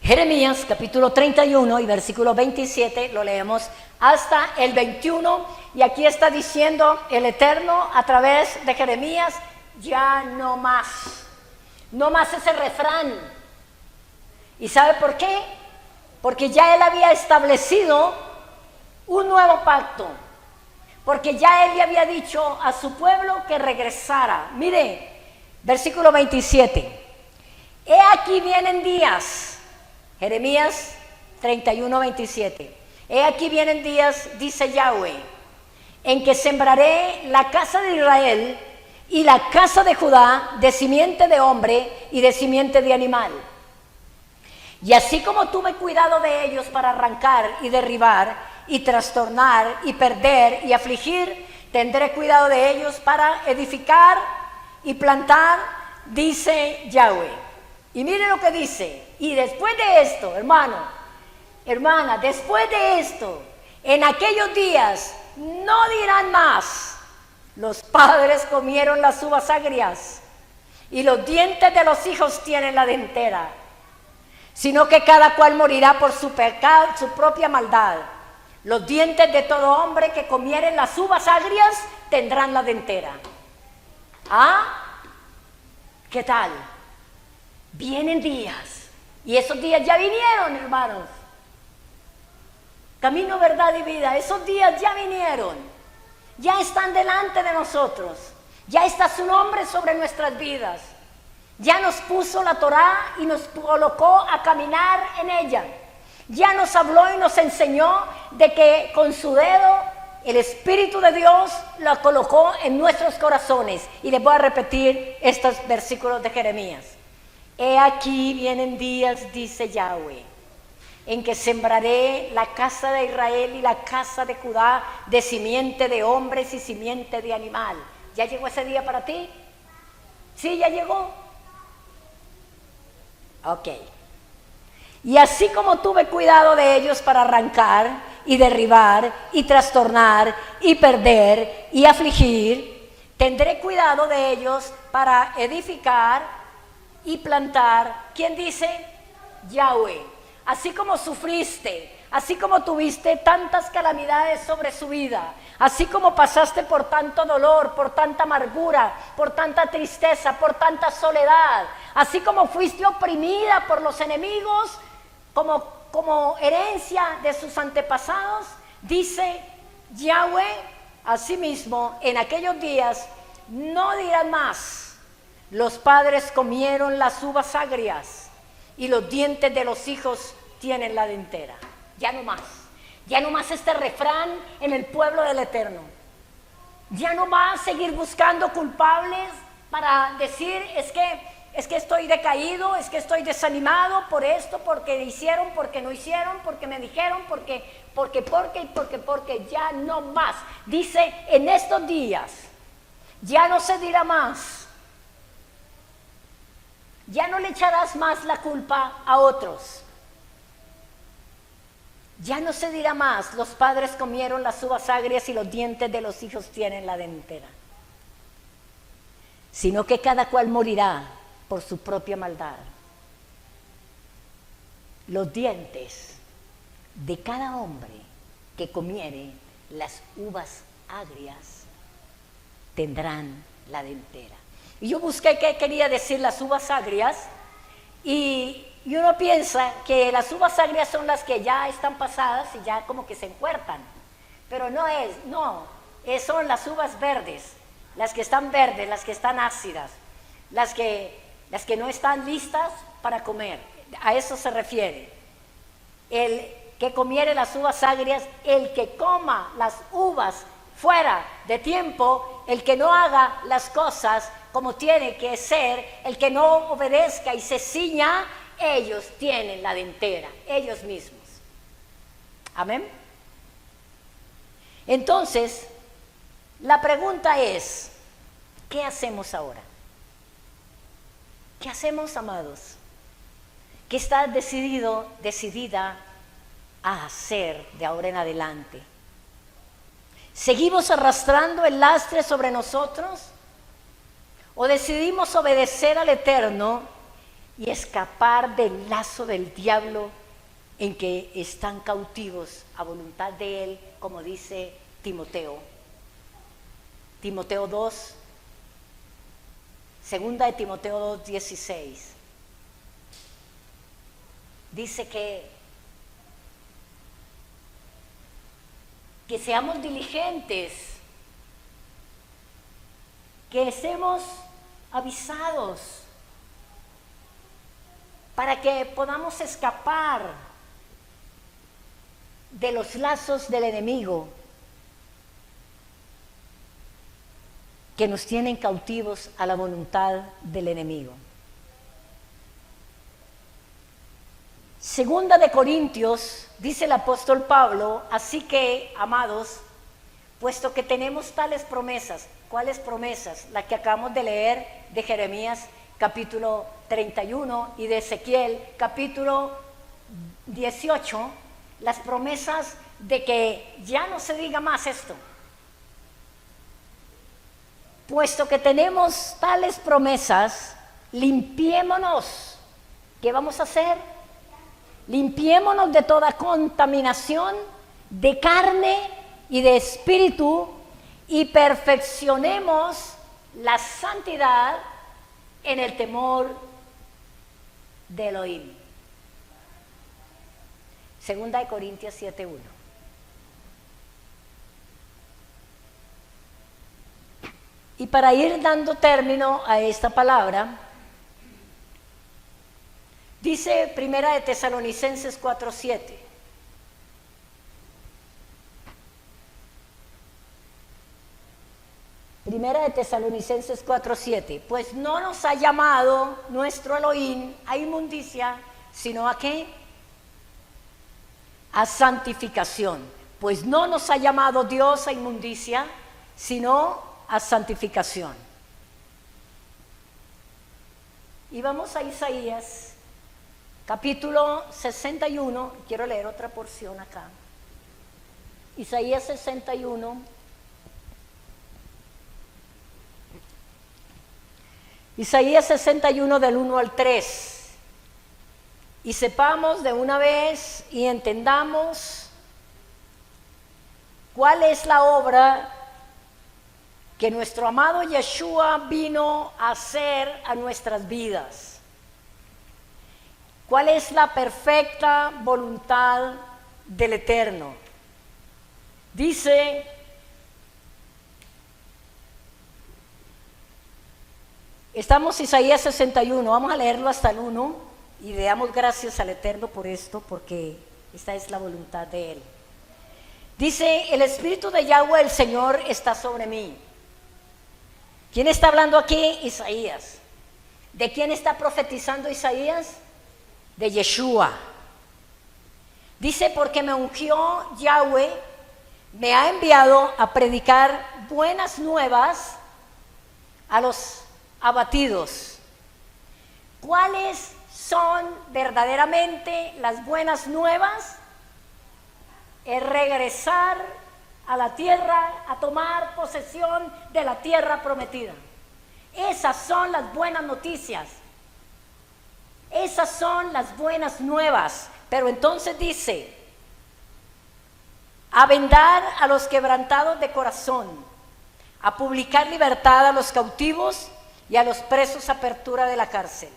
Jeremías capítulo 31 y versículo 27, lo leemos hasta el 21, y aquí está diciendo el Eterno a través de Jeremías: ya no más ese refrán. ¿Y sabe por qué? Porque ya Él había establecido un nuevo pacto, porque ya Él le había dicho a su pueblo que regresara. Mire, versículo 27, he aquí vienen días, Jeremías 31, 27, he aquí vienen días, dice Yahweh, en que sembraré la casa de Israel y la casa de Judá de simiente de hombre y de simiente de animal. Y así como tuve cuidado de ellos para arrancar y derribar y trastornar y perder y afligir, tendré cuidado de ellos para edificar y plantar, dice Yahweh. Y mire lo que dice: y después de esto, hermano, hermana, después de esto, en aquellos días no dirán más: los padres comieron las uvas agrias y los dientes de los hijos tienen la dentera, sino que cada cual morirá por su pecado, su propia maldad. Los dientes de todo hombre que comieren las uvas agrias tendrán la dentera. ¿Ah? ¿Qué tal? Vienen días, y esos días ya vinieron, hermanos. Camino, verdad y vida, esos días ya vinieron. Ya están delante de nosotros. Ya está su nombre sobre nuestras vidas. Ya nos puso la Torá y nos colocó a caminar en ella. Ya nos habló y nos enseñó de que con su dedo el Espíritu de Dios la colocó en nuestros corazones. Y les voy a repetir estos versículos de Jeremías. He aquí vienen días, dice Yahweh, en que sembraré la casa de Israel y la casa de Judá de simiente de hombres y simiente de animal. ¿Ya llegó ese día para ti? ¿Sí, ya llegó? Ok. Y así como tuve cuidado de ellos para arrancar y derribar y trastornar y perder y afligir, Tendré cuidado de ellos para edificar y plantar. ¿Quién dice? Yahweh. Así como sufriste, así como tuviste tantas calamidades sobre su vida, así como pasaste por tanto dolor, por tanta amargura, por tanta tristeza, por tanta soledad, así como fuiste oprimida por los enemigos como herencia de sus antepasados, dice Yahweh. Asimismo, en aquellos días no dirán más: los padres comieron las uvas agrias y los dientes de los hijos tienen la dentera. Ya no más este refrán en el pueblo del Eterno. Ya no más seguir buscando culpables para decir es que estoy decaído, es que estoy desanimado por esto, porque hicieron, porque no hicieron, porque me dijeron, porque ya no más. Dice, en estos días ya no se dirá más, ya no le echarás más la culpa a otros. Ya no se dirá más, los padres comieron las uvas agrias y los dientes de los hijos tienen la dentera. Sino que cada cual morirá por su propia maldad. Los dientes de cada hombre que comiere las uvas agrias tendrán la dentera. Y yo busqué qué quería decir las uvas agrias y uno piensa que las uvas agrias son las que ya están pasadas y ya como que se encuertan, pero son las uvas verdes, las que están verdes, las que están ácidas, las que no están listas para comer. A eso se refiere. El que comiere las uvas agrias, el que coma las uvas fuera de tiempo, el que no haga las cosas como tiene que ser, el que no obedezca y se ciña, ellos tienen la dentera, ellos mismos. Amén. Entonces, la pregunta es, ¿qué hacemos ahora? ¿Qué hacemos, amados? ¿Qué estás decidida a hacer de ahora en adelante? ¿Seguimos arrastrando el lastre sobre nosotros? ¿O decidimos obedecer al Eterno y escapar del lazo del diablo en que están cautivos a voluntad de Él, como dice Timoteo? Timoteo 2, segunda de Timoteo 2:16. Dice que seamos diligentes, que estemos avisados para que podamos escapar de los lazos del enemigo que nos tienen cautivos a la voluntad del enemigo. Segunda de Corintios, dice el apóstol Pablo, así que, amados, puesto que tenemos tales promesas. ¿Cuáles promesas? La que acabamos de leer de Jeremías capítulo 31 y de Ezequiel capítulo 18, las promesas de que ya no se diga más esto. Puesto que tenemos tales promesas, limpiémonos. ¿Qué vamos a hacer? Limpiémonos de toda contaminación de carne y de espíritu y perfeccionemos la santidad en el temor de Elohim. Segunda de Corintios 7:1. Y para ir dando término a esta palabra, dice Primera de Tesalonicenses 4:7. Primera de Tesalonicenses 4:7. Pues no nos ha llamado nuestro Elohim a inmundicia, sino ¿a qué? A santificación. Pues no nos ha llamado Dios a inmundicia, sino a santificación. Y vamos a Isaías capítulo 61, quiero leer otra porción acá. Isaías 61, Isaías 61 del 1 al 3. Y sepamos de una vez y entendamos cuál es la obra que nuestro amado Yeshua vino a hacer a nuestras vidas. ¿Cuál es la perfecta voluntad del Eterno? Dice, estamos en Isaías 61, vamos a leerlo hasta el 1 y le damos gracias al Eterno por esto, porque esta es la voluntad de Él. Dice, el Espíritu de Yahweh, el Señor, está sobre mí. ¿Quién está hablando aquí? Isaías. ¿De quién está profetizando Isaías? De Yeshua. Dice, porque me ungió Yahweh, me ha enviado a predicar buenas nuevas a los abatidos. ¿Cuáles son verdaderamente las buenas nuevas? Es regresar a la tierra, a tomar posesión de la tierra prometida. Esas son las buenas noticias. Esas son las buenas nuevas. Pero entonces dice, a vendar a los quebrantados de corazón, a publicar libertad a los cautivos y a los presos apertura de la cárcel,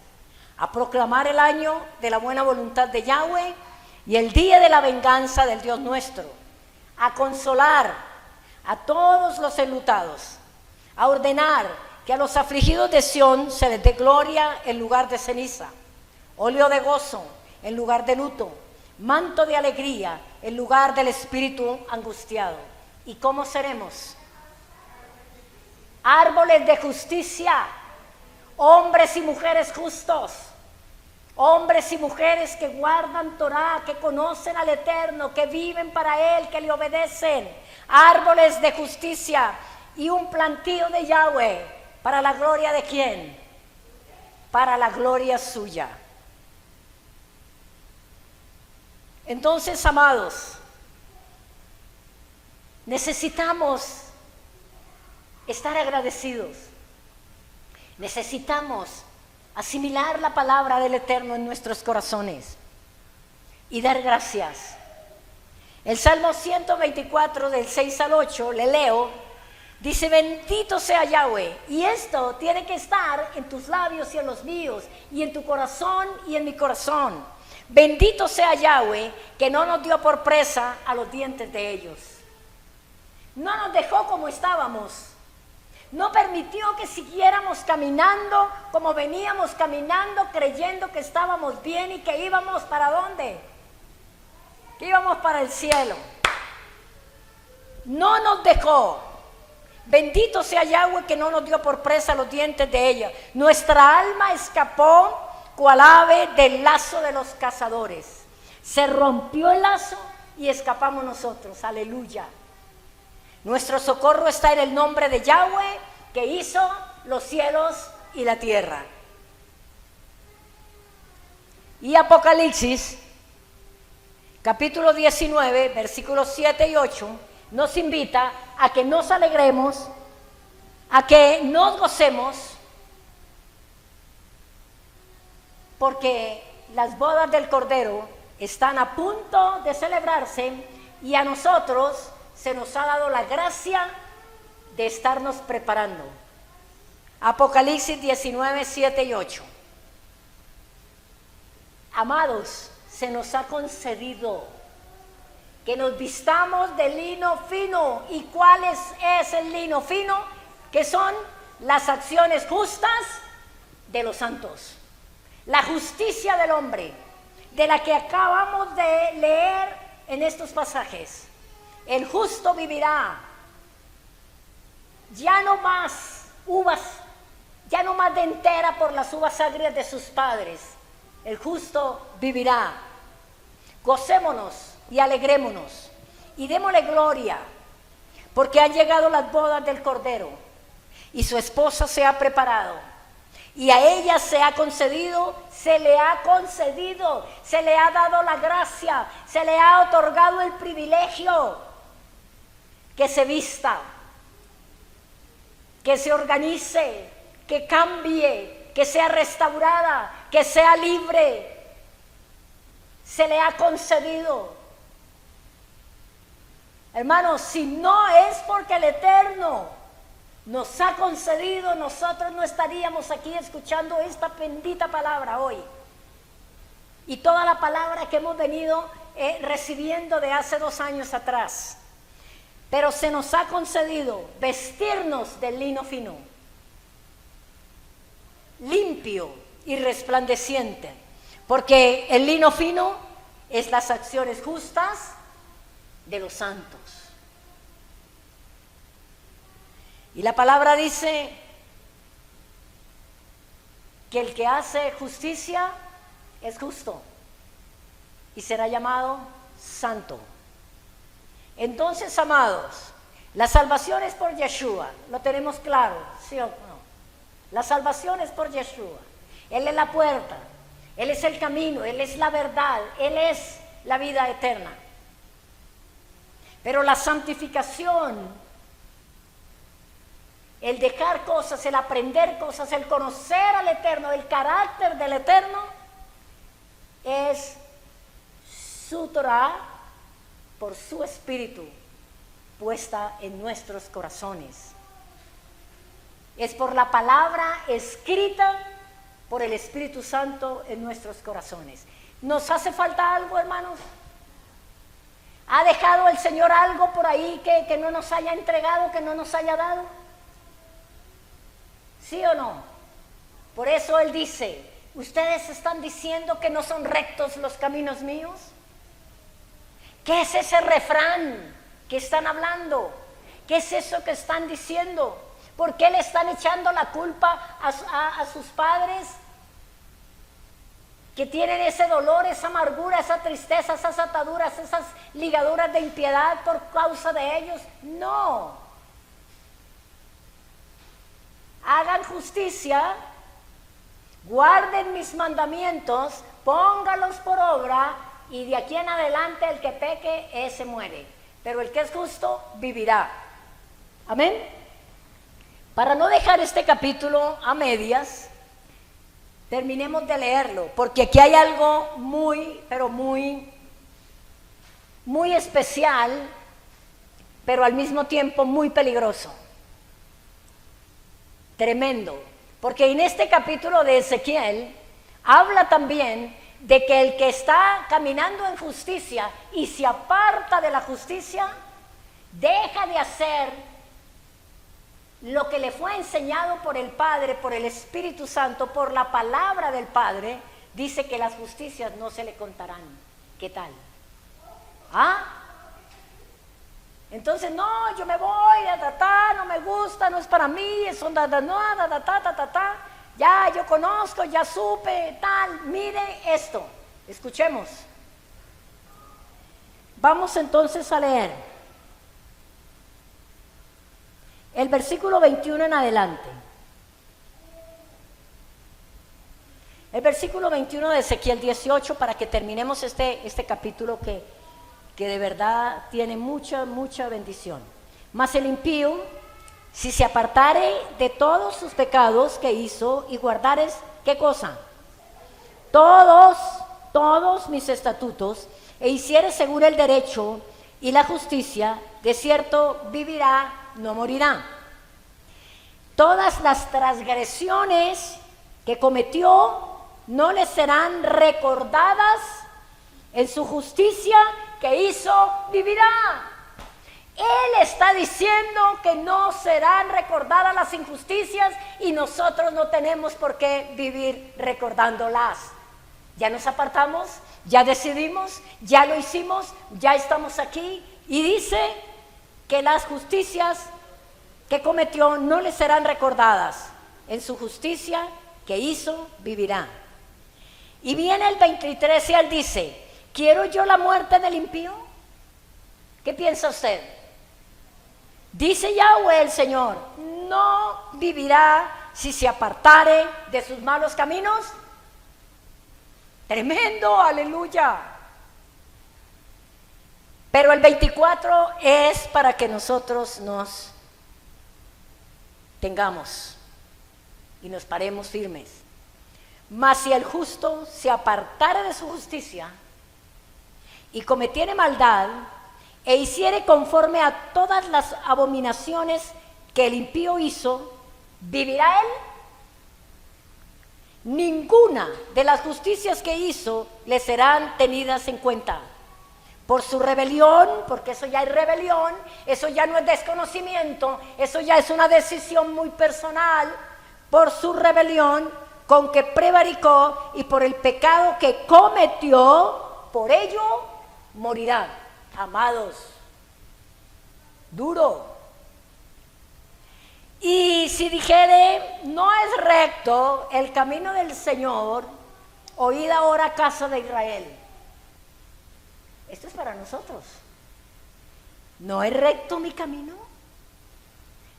a proclamar el año de la buena voluntad de Yahweh y el día de la venganza del Dios nuestro, a consolar a todos los enlutados, a ordenar que a los afligidos de Sión se les dé gloria en lugar de ceniza, óleo de gozo en lugar de luto, manto de alegría en lugar del espíritu angustiado. ¿Y cómo seremos? Árboles de justicia, hombres y mujeres justos, hombres y mujeres que guardan Torah, que conocen al Eterno, que viven para Él, que le obedecen. Árboles de justicia y un plantío de Yahweh. ¿Para la gloria de quién? Para la gloria suya. Entonces, amados, necesitamos estar agradecidos. Necesitamos asimilar la palabra del Eterno en nuestros corazones y dar gracias. El Salmo 124 del 6 al 8, le leo, dice, bendito sea Yahweh. Y esto tiene que estar en tus labios y en los míos, y en tu corazón y en mi corazón. Bendito sea Yahweh, que no nos dio por presa a los dientes de ellos. No nos dejó como estábamos. No permitió que siguiéramos caminando como veníamos caminando, creyendo que estábamos bien y que íbamos ¿para dónde? Que íbamos para el cielo. No nos dejó. Bendito sea Yahweh, que no nos dio por presa los dientes de ella. Nuestra alma escapó cual ave del lazo de los cazadores. Se rompió el lazo y escapamos nosotros. Aleluya. Nuestro socorro está en el nombre de Yahweh, que hizo los cielos y la tierra. Y Apocalipsis, capítulo 19, versículos 7 y 8, nos invita a que nos alegremos, a que nos gocemos, porque las bodas del Cordero están a punto de celebrarse y a nosotros se nos ha dado la gracia de estarnos preparando. Apocalipsis 19, 7 y 8. Amados, se nos ha concedido que nos vistamos de lino fino. ¿Y cuál es el lino fino? Que son las acciones justas de los santos. La justicia del hombre, de la que acabamos de leer en estos pasajes. El justo vivirá. Ya no más uvas, ya no más de entera por las uvas agrias de sus padres. El justo vivirá. Gocémonos y alegrémonos y démosle gloria, porque han llegado las bodas del Cordero y su esposa se ha preparado. Y a ella se ha concedido, se le ha dado la gracia, se le ha otorgado el privilegio que se vista, que se organice, que cambie, que sea restaurada, que sea libre. Se le ha concedido. Hermanos, si no es porque el Eterno nos ha concedido, nosotros no estaríamos aquí escuchando esta bendita palabra hoy. Y toda la palabra que hemos venido recibiendo de hace 2 años atrás. Pero se nos ha concedido vestirnos del lino fino, limpio y resplandeciente. Porque el lino fino es las acciones justas de los santos. Y la palabra dice que el que hace justicia es justo y será llamado santo. Entonces, amados, la salvación es por Yeshua, lo tenemos claro, ¿sí o no? La salvación es por Yeshua. Él es la puerta, Él es el camino, Él es la verdad, Él es la vida eterna. Pero la santificación, el dejar cosas, el aprender cosas, el conocer al Eterno, el carácter del Eterno, es su Torah por su Espíritu puesta en nuestros corazones. Es por la palabra escrita por el Espíritu Santo en nuestros corazones. ¿Nos hace falta algo, hermanos? ¿Ha dejado el Señor algo por ahí que no nos haya entregado, que no nos haya dado? ¿Sí o no? Por eso Él dice, ¿ustedes están diciendo que no son rectos los caminos míos? ¿Qué es ese refrán que están hablando? ¿Qué es eso que están diciendo? ¿Por qué le están echando la culpa a sus padres? Que tienen ese dolor, esa amargura, esa tristeza, esas ataduras, esas ligaduras de impiedad por causa de ellos. No. Hagan justicia, guarden mis mandamientos, póngalos por obra, y de aquí en adelante el que peque, ese muere. Pero el que es justo, vivirá. Amén. Para no dejar este capítulo a medias, terminemos de leerlo, porque aquí hay algo muy, pero muy especial, pero al mismo tiempo muy peligroso. Tremendo, porque en este capítulo de Ezequiel habla también de que el que está caminando en justicia y se aparta de la justicia, deja de hacer lo que le fue enseñado por el Padre, por el Espíritu Santo, por la palabra del Padre. Dice que las justicias no se le contarán. ¿Qué tal? ¿Ah? Entonces, no, yo me voy, no me gusta, no es para mí, eso, ya, yo conozco, ya supe, tal, mire esto. Escuchemos. Vamos entonces a leer el versículo 21 en adelante. El versículo 21 de Ezequiel 18, para que terminemos este capítulo que de verdad tiene mucha bendición. Mas el impío, si se apartare de todos sus pecados que hizo y guardares, ¿qué cosa? Todos mis estatutos, e hiciere según el derecho y la justicia, de cierto vivirá, no morirá. Todas las transgresiones que cometió no le serán recordadas, en su justicia que hizo vivirá. Él está diciendo que no serán recordadas las injusticias y nosotros no tenemos por qué vivir recordándolas. Ya nos apartamos, ya decidimos, ya lo hicimos, ya estamos aquí, y dice que las justicias que cometió no le serán recordadas. En su justicia que hizo vivirá. Y viene el 23 y él dice, ¿quiero yo la muerte del impío? ¿Qué piensa usted? Dice Yahweh el Señor, no vivirá si se apartare de sus malos caminos. Tremendo, aleluya. Pero el 24 es para que nosotros nos tengamos y nos paremos firmes. Mas si el justo se apartare de su justicia y cometiere maldad e hiciere conforme a todas las abominaciones que el impío hizo, ¿vivirá él? Ninguna de las justicias que hizo le serán tenidas en cuenta. Por su rebelión, porque eso ya es rebelión, eso ya no es desconocimiento, eso ya es una decisión muy personal, por su rebelión con que prevaricó y por el pecado que cometió, por ello morirá. Amados, duro. Y si dijere, no es recto el camino del Señor, oíd ahora, casa de Israel. Esto es para nosotros. ¿No es recto mi camino?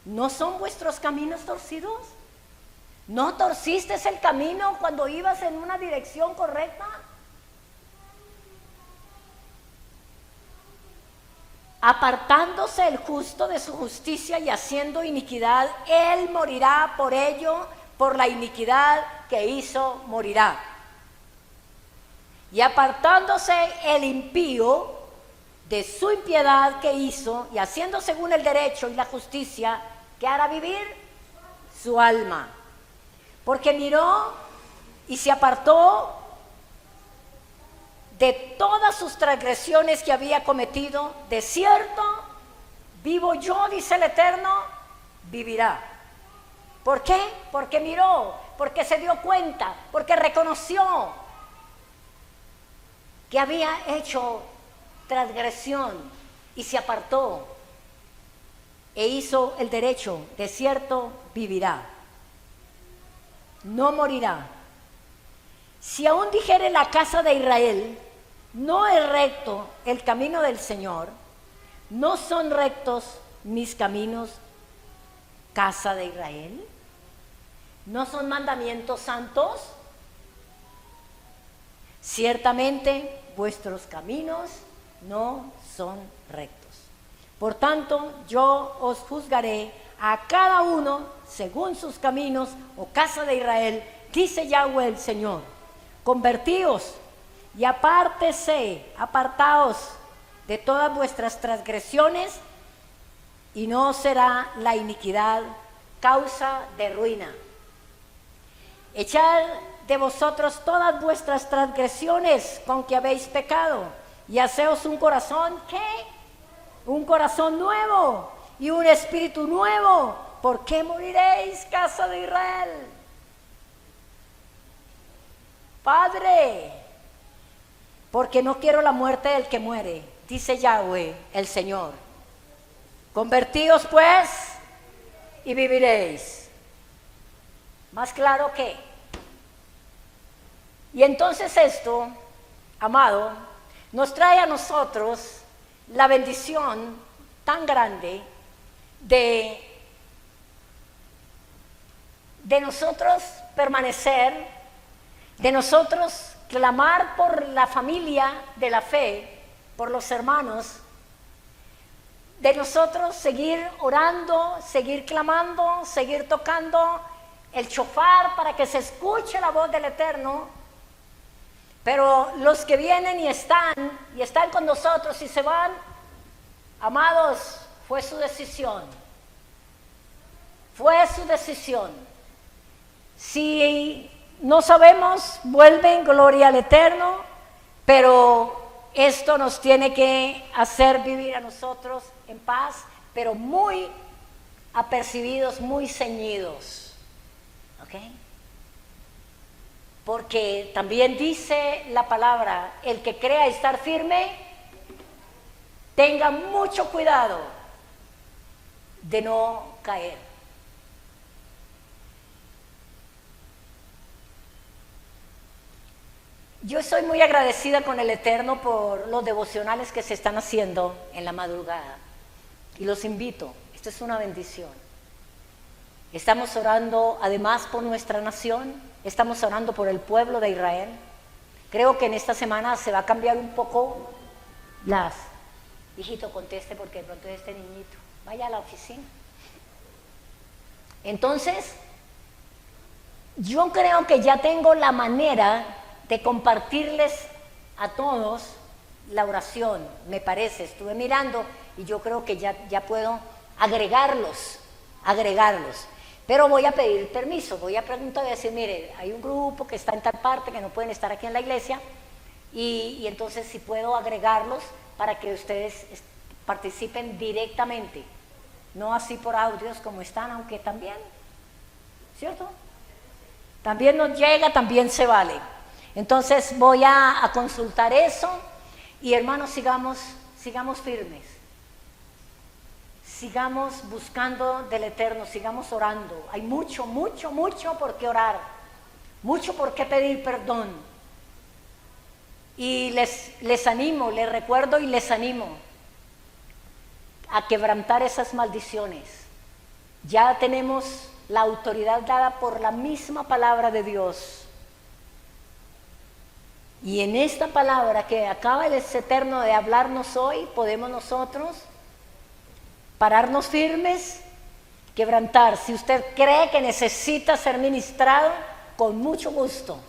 ¿No son vuestros caminos torcidos? ¿No torciste el camino cuando ibas en una dirección correcta? Apartándose el justo de su justicia y haciendo iniquidad, él morirá por ello, por la iniquidad que hizo morirá. Y apartándose el impío de su impiedad que hizo, y haciendo según el derecho y la justicia, ¿qué hará vivir? Su alma. Porque miró y se apartó de todas sus transgresiones que había cometido. De cierto, vivo yo, dice el Eterno, vivirá. ¿Por qué? Porque miró, porque se dio cuenta, porque reconoció que había hecho transgresión y se apartó e hizo el derecho. De cierto, vivirá, no morirá. Si aún dijere la casa de Israel, no es recto el camino del Señor, no son rectos mis caminos, casa de Israel, no son mandamientos santos, ciertamente vuestros caminos no son rectos. Por tanto, yo os juzgaré a cada uno según sus caminos, oh casa de Israel, dice Yahweh el Señor. Convertíos y apartaos de todas vuestras transgresiones, y no será la iniquidad causa de ruina. Echad de vosotros todas vuestras transgresiones con que habéis pecado, y haceos un corazón, ¿qué? Un corazón nuevo y un espíritu nuevo. ¿Por qué moriréis, casa de Israel? Padre, porque no quiero la muerte del que muere, dice Yahweh el Señor. Convertíos pues y viviréis. Más claro que. Y entonces esto, amado, nos trae a nosotros la bendición tan grande de nosotros permanecer, de nosotros clamar por la familia de la fe, por los hermanos, de nosotros seguir orando, seguir clamando, seguir tocando el shofar para que se escuche la voz del Eterno. Pero los que vienen y están con nosotros y se van, amados, fue su decisión. Fue su decisión. Si no sabemos, vuelven, gloria al Eterno, pero esto nos tiene que hacer vivir a nosotros en paz, pero muy apercibidos, muy ceñidos. ¿Ok? Porque también dice la palabra, el que crea estar firme, tenga mucho cuidado de no caer. Yo soy muy agradecida con el Eterno por los devocionales que se están haciendo en la madrugada. Y los invito, esto es una bendición. Estamos orando además por nuestra nación, estamos orando por el pueblo de Israel. Creo que en esta semana se va a cambiar un poco las... Hijito, conteste porque de pronto es este niñito. Vaya a la oficina. Entonces, Yo creo que ya tengo la manera de compartirles a todos la oración, me parece. Estuve mirando y yo creo que ya puedo agregarlos. Pero voy a pedir permiso, voy a preguntar, voy a decir, mire, hay un grupo que está en tal parte, que no pueden estar aquí en la iglesia, y entonces si puedo agregarlos para que ustedes participen directamente, no así por audios como están, aunque también, ¿cierto? También nos llega, también se vale. Entonces voy a consultar eso y hermanos, sigamos firmes. Sigamos buscando del Eterno, sigamos orando. Hay mucho por qué orar, mucho por qué pedir perdón. Y les animo, les recuerdo y les animo a quebrantar esas maldiciones. Ya tenemos la autoridad dada por la misma palabra de Dios. Y en esta palabra que acaba el Eterno de hablarnos hoy, podemos nosotros pararnos firmes, quebrantar. Si usted cree que necesita ser ministrado, con mucho gusto.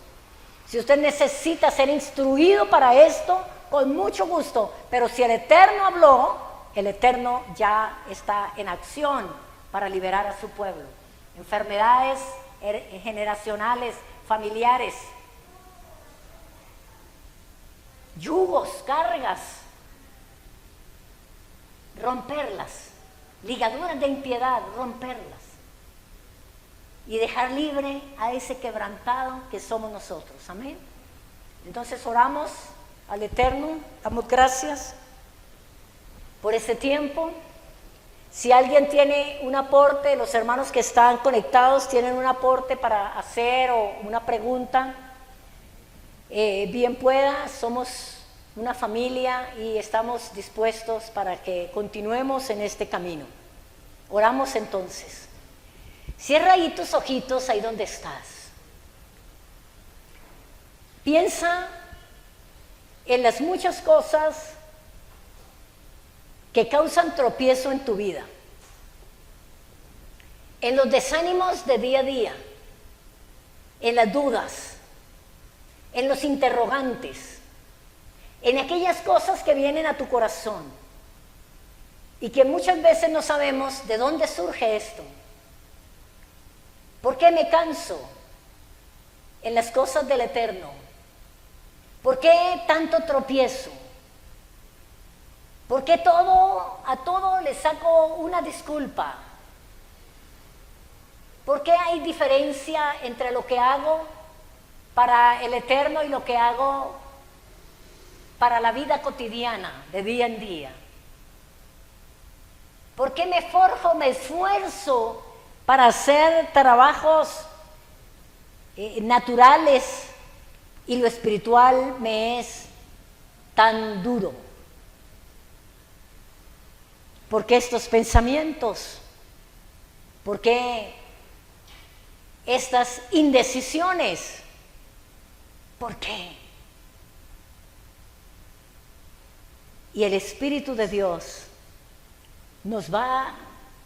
Si usted necesita ser instruido para esto, con mucho gusto. Pero si el Eterno habló, el Eterno ya está en acción para liberar a su pueblo. Enfermedades generacionales, familiares, yugos, cargas, romperlas, ligaduras de impiedad, romperlas y dejar libre a ese quebrantado que somos nosotros. Amén. Entonces oramos al Eterno, damos gracias por este tiempo. Si alguien tiene un aporte, los hermanos que están conectados tienen un aporte para hacer o una pregunta, bien pueda. Somos una familia y estamos dispuestos para que continuemos en este camino. Oramos entonces. Cierra ahí tus ojitos ahí donde estás. Piensa en las muchas cosas que causan tropiezo en tu vida, en los desánimos de día a día, en las dudas, en los interrogantes, en aquellas cosas que vienen a tu corazón y que muchas veces no sabemos de dónde surge esto. ¿Por qué me canso en las cosas del Eterno? ¿Por qué tanto tropiezo? ¿Por qué a todo le saco una disculpa? ¿Por qué hay diferencia entre lo que hago para el Eterno y lo que hago para la vida cotidiana, de día en día? ¿Por qué me forjo, me esfuerzo para hacer trabajos naturales y lo espiritual me es tan duro? ¿Por qué estos pensamientos? ¿Por qué estas indecisiones? ¿Por qué? Y el Espíritu de Dios nos va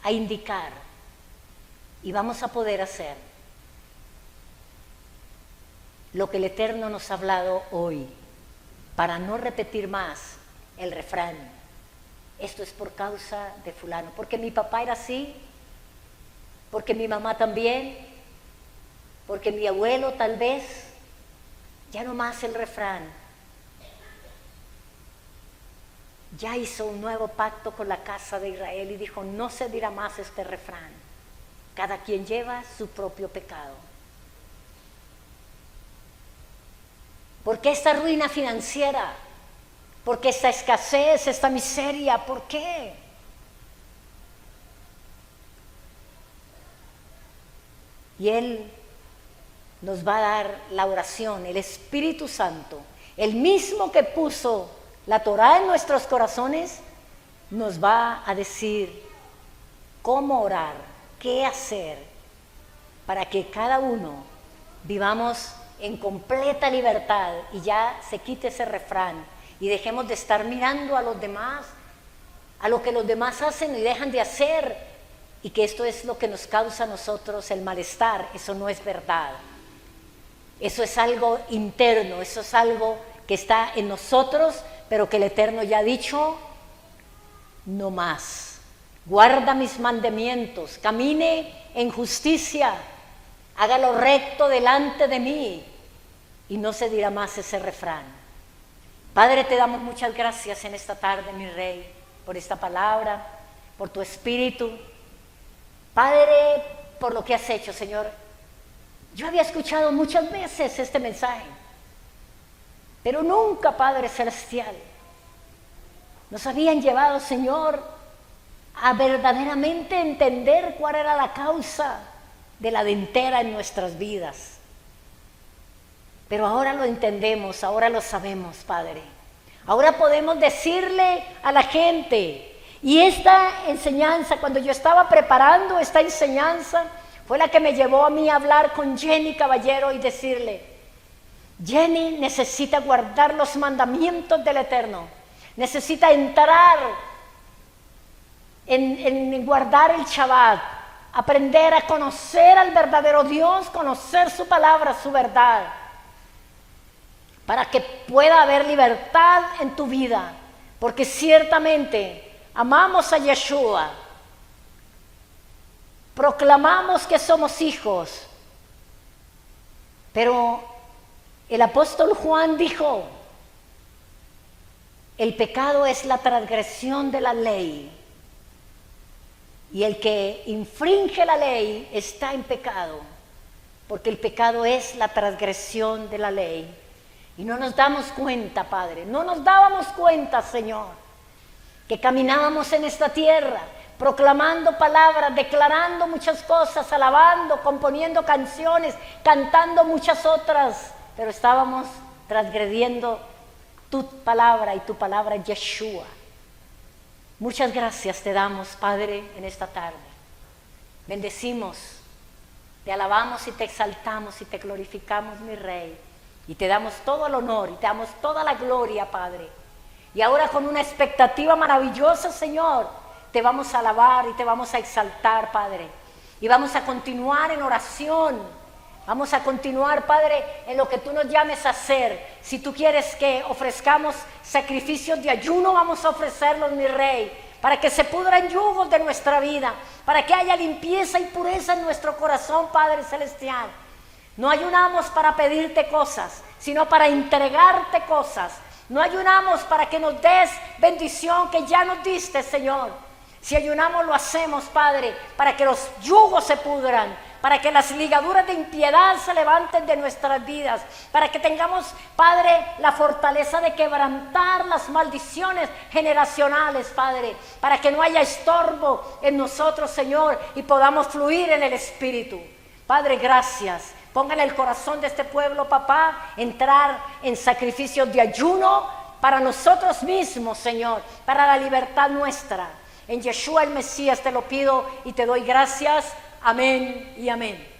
a indicar y vamos a poder hacer lo que el Eterno nos ha hablado hoy, para no repetir más el refrán: esto es por causa de fulano, porque mi papá era así, porque mi mamá también, porque mi abuelo tal vez. Ya no más el refrán. Ya hizo un nuevo pacto con la casa de Israel y dijo: no se dirá más este refrán. Cada quien lleva su propio pecado. ¿Por qué esta ruina financiera? ¿Por qué esta escasez, esta miseria? ¿Por qué? Y Él nos va a dar la oración, el Espíritu Santo, el mismo que puso la Torá en nuestros corazones, nos va a decir cómo orar, qué hacer, para que cada uno vivamos en completa libertad y ya se quite ese refrán y dejemos de estar mirando a los demás, a lo que los demás hacen y dejan de hacer, y que esto es lo que nos causa a nosotros el malestar. Eso no es verdad. Eso es algo interno, eso es algo que está en nosotros, pero que el Eterno ya ha dicho, no más. Guarda mis mandamientos, camine en justicia, haga lo recto delante de mí, y no se dirá más ese refrán. Padre, te damos muchas gracias en esta tarde, mi Rey, por esta palabra, por tu espíritu. Padre, por lo que has hecho, Señor. Yo había escuchado muchas veces este mensaje, pero nunca, Padre Celestial, nos habían llevado, Señor, a verdaderamente entender cuál era la causa de la dentera en nuestras vidas. Pero ahora lo entendemos, ahora lo sabemos, Padre. Ahora podemos decirle a la gente, y esta enseñanza, cuando yo estaba preparando esta enseñanza, fue la que me llevó a mí a hablar con Jenny Caballero y decirle, Jenny necesita guardar los mandamientos del Eterno, necesita entrar en guardar el Shabbat, aprender a conocer al verdadero Dios, conocer su palabra, su verdad, para que pueda haber libertad en tu vida, porque ciertamente amamos a Yeshua, proclamamos que somos hijos, pero el apóstol Juan dijo, el pecado es la transgresión de la ley, y el que infringe la ley está en pecado, porque el pecado es la transgresión de la ley. Y no nos damos cuenta, Padre, no nos dábamos cuenta, Señor, que caminábamos en esta tierra, proclamando palabras, declarando muchas cosas, alabando, componiendo canciones, cantando muchas otras, pero estábamos transgrediendo tu palabra, y tu palabra es Yeshua. Muchas gracias te damos, Padre, en esta tarde. Bendecimos, te alabamos y te exaltamos y te glorificamos, mi Rey. Y te damos todo el honor y te damos toda la gloria, Padre. Y ahora con una expectativa maravillosa, Señor, te vamos a alabar y te vamos a exaltar, Padre. Y vamos a continuar en oración. Vamos a continuar, Padre, en lo que tú nos llames a hacer. Si tú quieres que ofrezcamos sacrificios de ayuno, vamos a ofrecerlos, mi Rey, para que se pudran yugos de nuestra vida, para que haya limpieza y pureza en nuestro corazón, Padre Celestial. No ayunamos para pedirte cosas, sino para entregarte cosas. No ayunamos para que nos des bendición que ya nos diste, Señor. Si ayunamos, lo hacemos, Padre, para que los yugos se pudran, para que las ligaduras de impiedad se levanten de nuestras vidas, para que tengamos, Padre, la fortaleza de quebrantar las maldiciones generacionales, Padre, para que no haya estorbo en nosotros, Señor, y podamos fluir en el Espíritu. Padre, gracias. Póngale el corazón de este pueblo, papá, entrar en sacrificios de ayuno para nosotros mismos, Señor, para la libertad nuestra. En Yeshua el Mesías te lo pido y te doy gracias. Amén y amén.